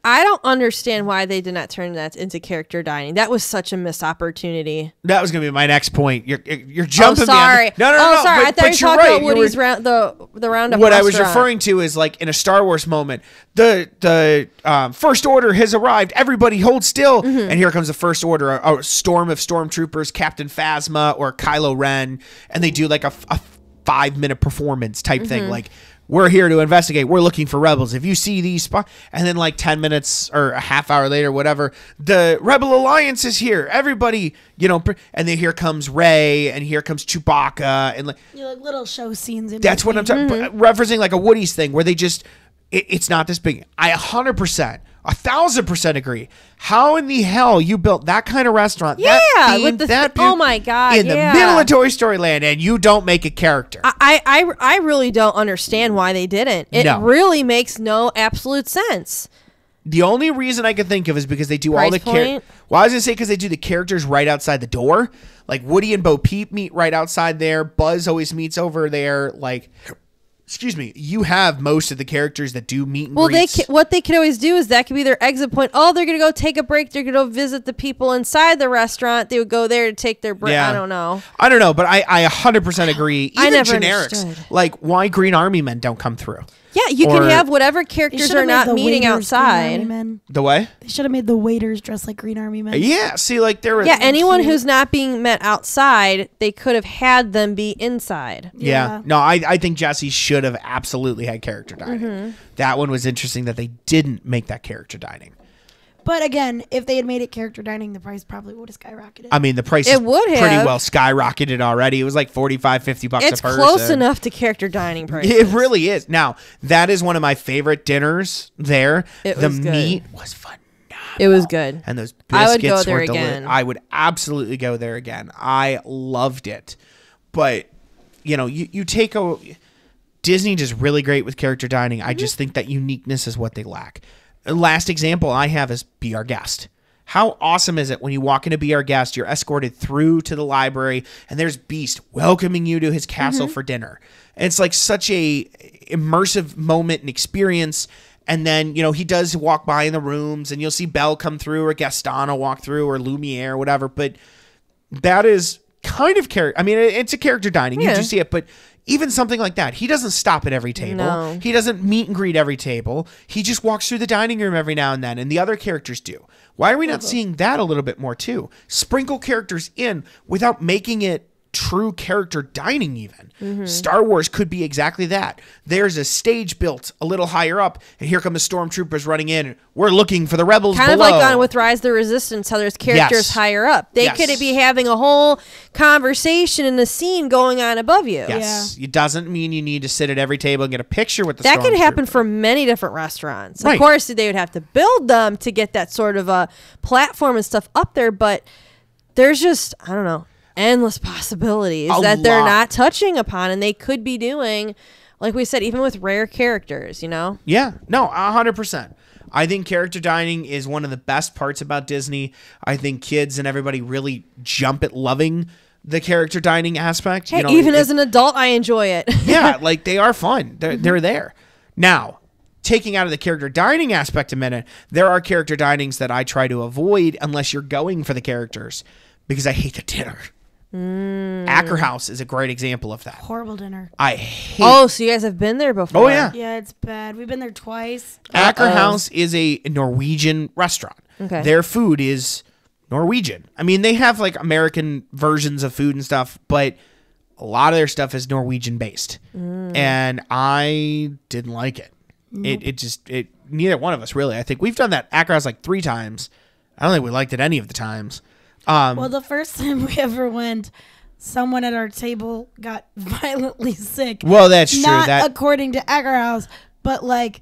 I don't understand why they did not turn that into character dining. That was such a missed opportunity. That was going to be my next point. You're jumping. Oh, sorry. No. Sorry. I thought you were talking about Woody's the Roundup. What I was referring to is in a Star Wars moment, the First Order has arrived. Everybody hold still. And here comes the First Order, a storm of stormtroopers, Captain Phasma or Kylo Ren, and they do a 5-minute performance type thing. We're here to investigate. We're looking for rebels. If you see these spots, and then 10 minutes or a half hour later, whatever, the Rebel Alliance is here. Everybody, and then here comes Rey, and here comes Chewbacca, and little show scenes. That's what I'm talking. Referencing a Woody's thing where they just, it's not this big. I 100% 1,000% agree. How in the hell you built that kind of restaurant? Yeah, that theme, with the that oh my God, in the middle of Toy Story Land, and you don't make a character. I really don't understand why they didn't. It really makes no absolute sense. The only reason I could think of is because they do Price all the point? Well, I was gonna say because they do the characters right outside the door. Like Woody and Bo Peep meet right outside there. Buzz always meets over there. Like, excuse me, you have most of the characters that do meet and greets. What they could always do is that could be their exit point. Oh, they're gonna go take a break. They're gonna go visit the people inside the restaurant. They would go there to take their break. Yeah. I don't know, but I 100% agree. Even I never generics, understood. like why Green Army Men don't come through. Yeah, you Or- can have whatever They characters should've are made not the meeting waiters Green Army outside. men. The way? They should have made the waiters dressed like Green Army men. Yeah. See, like there was. Yeah, anyone cute. who's not being met outside, they could have had them be inside. Yeah. No, I think Jesse should have absolutely had character dining. Mm-hmm. That one was interesting that they didn't make that character dining. But again, if they had made it character dining, the price probably would have skyrocketed. I mean, the price It is would pretty have. well skyrocketed already. It was like $45-$50 It's a person. close enough to character dining prices. It really is. Now, that is one of my favorite dinners there. It the was good. meat was phenomenal. It was good. And those biscuits I would go there were again. I would absolutely go there again. I loved it. But, you take Disney does really great with character dining. I just think that uniqueness is what they lack. The last example I have is Be Our Guest. How awesome is it when you walk in to Be Our Guest, you're escorted through to the library, and there's Beast welcoming you to his castle for dinner. And it's like such a immersive moment and experience. And then, he does walk by in the rooms, and you'll see Belle come through, or Gaston will walk through, or Lumiere, or whatever. But that is kind of character. I mean, it's a character dining. You Yeah. do see it, but even something like that, he doesn't stop at every table. No. He doesn't meet and greet every table. He just walks through the dining room every now and then, and the other characters do. Why are we not seeing that a little bit more too? Sprinkle characters in without making it true character dining even. Star Wars could be exactly that. There's a stage built a little higher up, and here come the stormtroopers running in. We're looking for the rebels Kind below. of like on with Rise of the Resistance, how there's characters Yes. higher up. They Yes. could be having a whole conversation in a scene going on above you. Yes. It doesn't mean you need to sit at every table and get a picture with the That could happen stormtrooper. for many different restaurants. Right. Of course, they would have to build them to get that sort of a platform and stuff up there, but there's just, I don't know, endless possibilities A that they're lot. not touching upon, and they could be doing, like we said, even with rare characters, Yeah, no, 100%. I think character dining is one of the best parts about Disney. I think kids and everybody really jump at loving the character dining aspect. Hey, even as an adult, I enjoy it. yeah, like they are fun. They're there. Now, taking out of the character dining aspect a minute, there are character dinings that I try to avoid unless you're going for the characters because I hate the dinner. Acker House is a great example of that. Horrible dinner. I hate. Oh, so you guys have been there before? Oh, yeah. Yeah, it's bad. We've been there twice. Acker House is a Norwegian restaurant. Okay. Their food is Norwegian. I mean, they have like American versions of food and stuff, but a lot of their stuff is Norwegian based. And I didn't like it. It neither one of us really. I think we've done that Acker House like 3 times. I don't think we liked it any of the times. Well, the first time we ever went, someone at our table got violently sick. Well, that's true. Not That according to Acker House, but like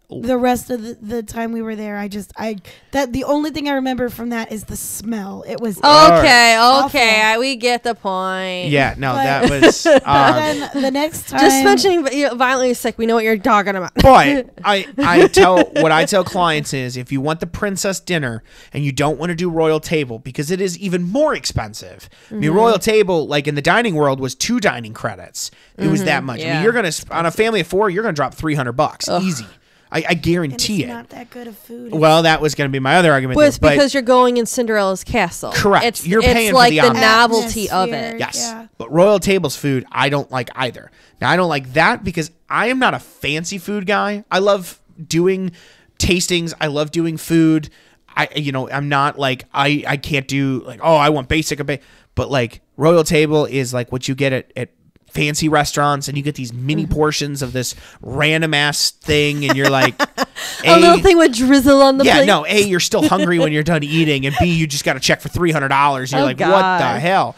the rest of the time we were there, the only thing I remember from that is the smell. It was Okay, Awful. we get the point. yeah, no, But- that was. But then the next time, Just mentioning violently sick, we know what you're talking about. But I tell clients is if you want the princess dinner and you don't want to do royal table because it is even more expensive. I mean, royal table, like in the dining world, was 2 dining credits. It was that much. I Yeah. mean, you're gonna on a family of 4, you're gonna drop $300 easy. I and guarantee it's it. not that good of food. Well, that was going to be my other argument. Well, it's there, but because you're going in Cinderella's castle. Correct. You're paying it's for like the the ambiance. novelty of Atmosphere. it. yes, Yeah. but royal tables food I don't like either. Now I don't like that because I am not a fancy food guy. I love doing tastings. I love doing food. I'm not like I can't do like I want basic, but like royal table is like what you get at fancy restaurants, and you get these mini portions of this random ass thing, and you're like, A little thing with drizzle on the yeah, plate. no, A, you're still hungry when you're done eating, and B, you just got to check for $300. And you're Oh, like, God. what the hell?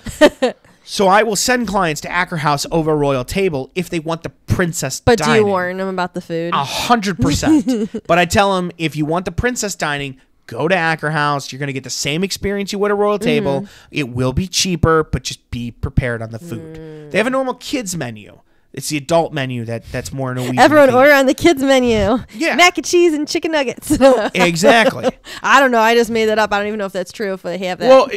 So I will send clients to Acker House over Royal Table if they want the princess But dining. do you warn them about the food? 100%. But I tell them, if you want the princess dining, go to Acker House. You're going to get the same experience you would at Royal Table. It will be cheaper, but just be prepared on the food. They have a normal kids menu. It's the adult menu that's more Norwegian. Everyone themed. order on the kids menu. Yeah. Mac and cheese and chicken nuggets. Exactly. I don't know. I just made that up. I don't even know if that's true if they have that. Well,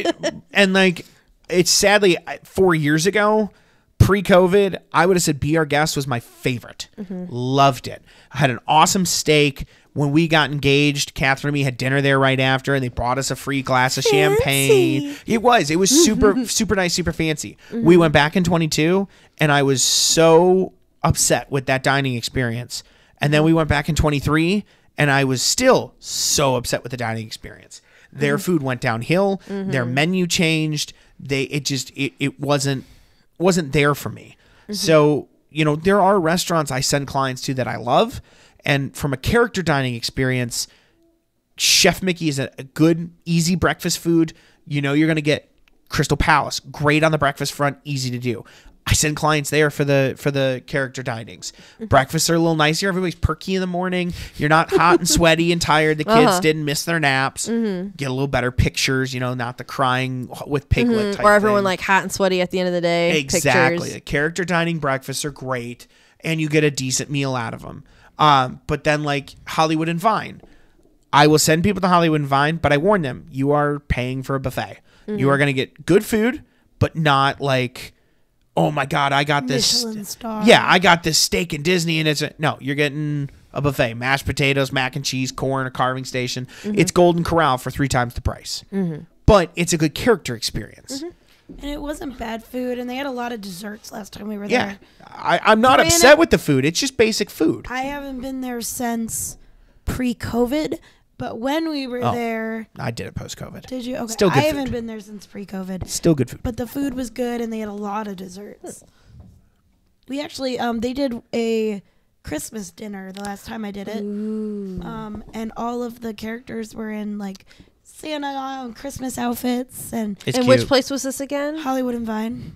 and like, it's sadly 4 years ago, pre-COVID, I would have said Be Our Guest was my favorite. Loved it. I had an awesome steak. When we got engaged, Catherine and me had dinner there right after, and they brought us a free glass of champagne. It was super, super nice, super fancy. We went back in 22, and I was so upset with that dining experience. And then we went back in 23, and I was still so upset with the dining experience. Their food went downhill. Their menu changed. It wasn't there for me. So, there are restaurants I send clients to that I love. And from a character dining experience, Chef Mickey is a good, easy breakfast food. You're going to get Crystal Palace, great on the breakfast front, easy to do. I send clients there for the character dinings. Breakfasts are a little nicer. Everybody's perky in the morning. You're not hot and sweaty and tired. The kids didn't miss their naps. Get a little better pictures, not the crying with piglet type or everyone thing. like hot and sweaty at the end of the day. Exactly. Pictures. The character dining breakfasts are great, and you get a decent meal out of them. But then like Hollywood and Vine, I will send people to Hollywood and Vine, but I warn them, you are paying for a buffet. You are going to get good food, but not like, oh my God, I got this. Michelin star. Yeah, I got this steak in Disney, and no, you're getting a buffet, mashed potatoes, mac and cheese, corn, a carving station. It's Golden Corral for 3 times the price, but it's a good character experience. And it wasn't bad food, and they had a lot of desserts last time we were Yeah, there. I'm not upset with the food. It's just basic food. I haven't been there since pre-COVID, but when we were there... I did it post-COVID. Did you? Okay. Still good I haven't food. been there since pre-COVID. Still good food. But the food was good, and they had a lot of desserts. We actually, they did a Christmas dinner the last time I did it. And all of the characters were in, like, Santa and Christmas outfits. And It's And cute. which place was this again? Hollywood and Vine.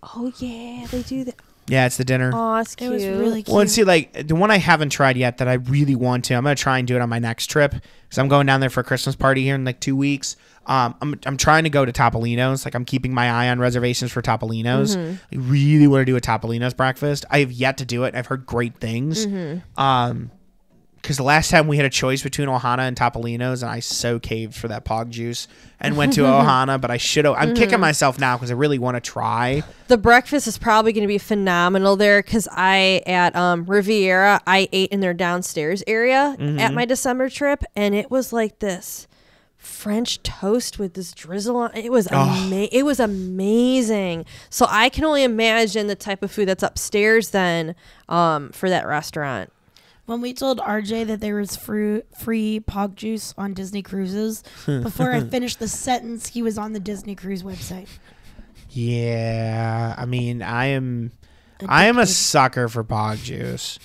Oh, yeah. They do that. Yeah, it's the dinner. Oh, it's It cute. was really cute. Well, and see, like, the one I haven't tried yet that I really want to, I'm going to try and do it on my next trip because I'm going down there for a Christmas party here in like 2 weeks. I'm trying to go to Topolino's. Like, I'm keeping my eye on reservations for Topolino's. I really want to do a Topolino's breakfast. I have yet to do it. I've heard great things. Because the last time we had a choice between Ohana and Topolino's, and I so caved for that pog juice and went to Ohana, but I should have. I'm kicking myself now because I really want to try. The breakfast is probably going to be phenomenal there because at Riviera, I ate in their downstairs area at my December trip, and it was like this French toast with this drizzle on it. Was it was amazing. So I can only imagine the type of food that's upstairs then for that restaurant. When we told RJ that there was free pog juice on Disney cruises, before I finished the sentence, he was on the Disney cruise website. Yeah, I mean, I am a sucker for pog juice.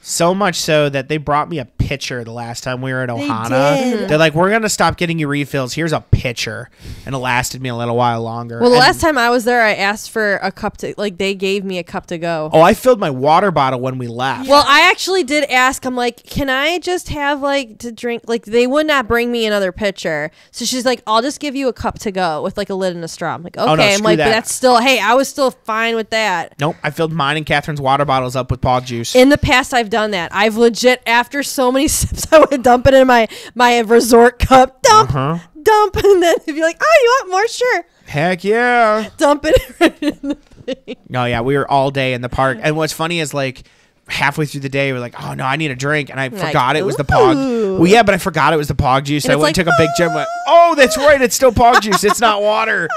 So much so that they brought me a pitcher the last time we were at Ohana. did. They're like, we're going to stop getting you refills. Here's a pitcher. And it lasted me a little while longer. Well, the And- last time I was there, I asked for a cup to, like, they gave me a cup to go. Oh, I filled my water bottle when we left. Well, I actually did ask. I'm like, can I just have like to drink? Like, they would not bring me another pitcher. So she's like, I'll just give you a cup to go with like a lid and a straw. I'm like, okay. Oh, no, I'm screw like, that. but that's still, hey, I was still fine with that. Nope, I filled mine and Catherine's water bottles up with pog juice. In the past, I've done that. I've legit, after so many sips, I would dump it in my resort cup. Dump, and then if you're like, oh, you want more? Sure. Heck yeah. Dump it right in the thing. No, yeah, we were all day in the park. And what's funny is like halfway through the day, we're like, oh no, I need a drink. And I forgot it was the pog. ooh. Well, yeah, but I forgot it was the pog juice. So I it's went and like, took a big jump and went, oh, that's right. It's still pog juice. It's not water.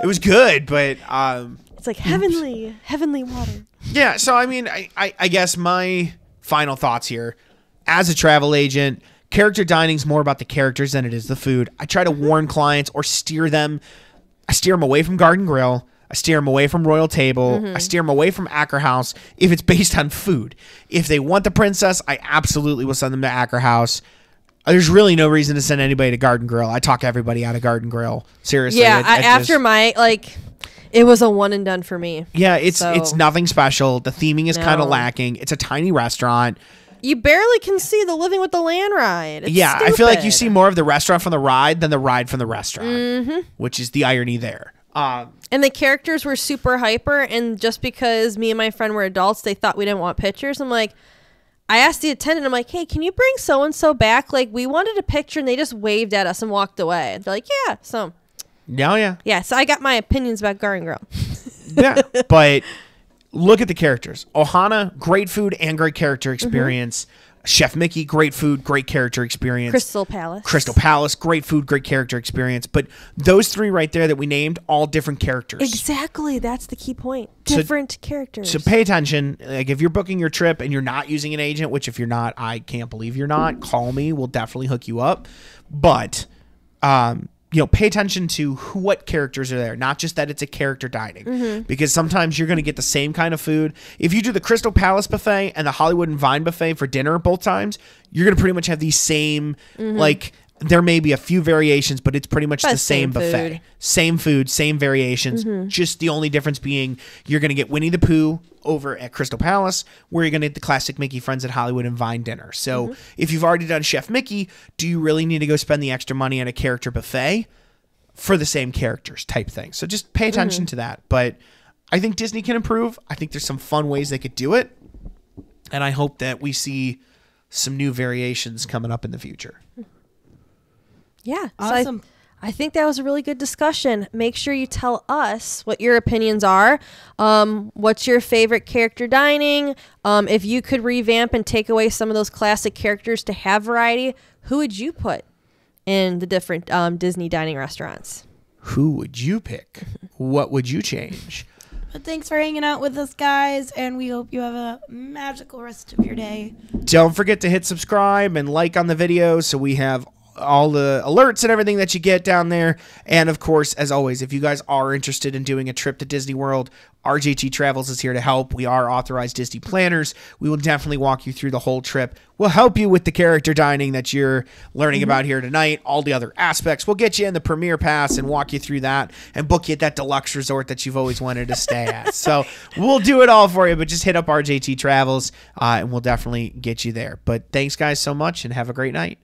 It was good, but It's like heavenly water. yeah. So, I mean, I guess my final thoughts here as a travel agent, character dining is more about the characters than it is the food. I try to warn clients or steer them. I steer them away from Garden Grill. I steer them away from Royal Table. I steer them away from Acker House if it's based on food. If they want the princess, I absolutely will send them to Acker House. There's really no reason to send anybody to Garden Grill. I talk everybody out of Garden Grill. Seriously. Yeah, I after just- my, like, It was a one and done for me. Yeah, it's So- nothing special. The theming is kind No. of lacking. It's a tiny restaurant. You barely can see the Living with the Land ride. It's Yeah, I feel like you stupid. see more of the restaurant from the ride than the ride from the restaurant, which is the irony there. And the characters were super hyper, and just because me and my friend were adults, they thought we didn't want pictures. I'm like, I asked the attendant, I'm like, hey, can you bring so-and-so back? Like, we wanted a picture, and they just waved at us and walked away. They're like, yeah. So, Yeah. so I got my opinions about Garden Grill. Yeah, but look at the characters. Ohana, great food and great character experience. Chef Mickey, great food, great character experience. Crystal Palace. Crystal Palace, great food, great character experience. But those three right there that we named, all different characters. Exactly. That's the key point. So- Different characters. So pay attention. Like if you're booking your trip and you're not using an agent, which if you're not, I can't believe you're not, call me. We'll definitely hook you up. But pay attention to what characters are there, not just that it's a character dining. Because sometimes you're going to get the same kind of food. If you do the Crystal Palace buffet and the Hollywood and Vine buffet for dinner both times, you're going to pretty much have these same, like, there may be a few variations, but it's pretty much But the same same buffet. food. Same food, same variations. Just the only difference being you're going to get Winnie the Pooh over at Crystal Palace, where you're going to get the classic Mickey Friends at Hollywood and Vine dinner. So if you've already done Chef Mickey, do you really need to go spend the extra money on a character buffet for the same characters type thing? So just pay attention to that. But I think Disney can improve. I think there's some fun ways they could do it. And I hope that we see some new variations coming up in the future. Yeah. Awesome. So I think that was a really good discussion. Make sure you tell us what your opinions are. What's your favorite character dining? If you could revamp and take away some of those classic characters to have variety, who would you put in the different Disney dining restaurants? Who would you pick? What would you change? But thanks for hanging out with us, guys, and we hope you have a magical rest of your day. Don't forget to hit subscribe and like on the video so we have all the alerts and everything that you get down there. And of course, as always, if you guys are interested in doing a trip to Disney World, RJT Travels is here to help. We are authorized Disney planners. We will definitely walk you through the whole trip. We'll help you with the character dining that you're learning about here tonight. All the other aspects. We'll get you in the Premier Pass and walk you through that and book you at that deluxe resort that you've always wanted to stay at. So we'll do it all for you, but just hit up RJT Travels and we'll definitely get you there. But thanks, guys, so much and have a great night.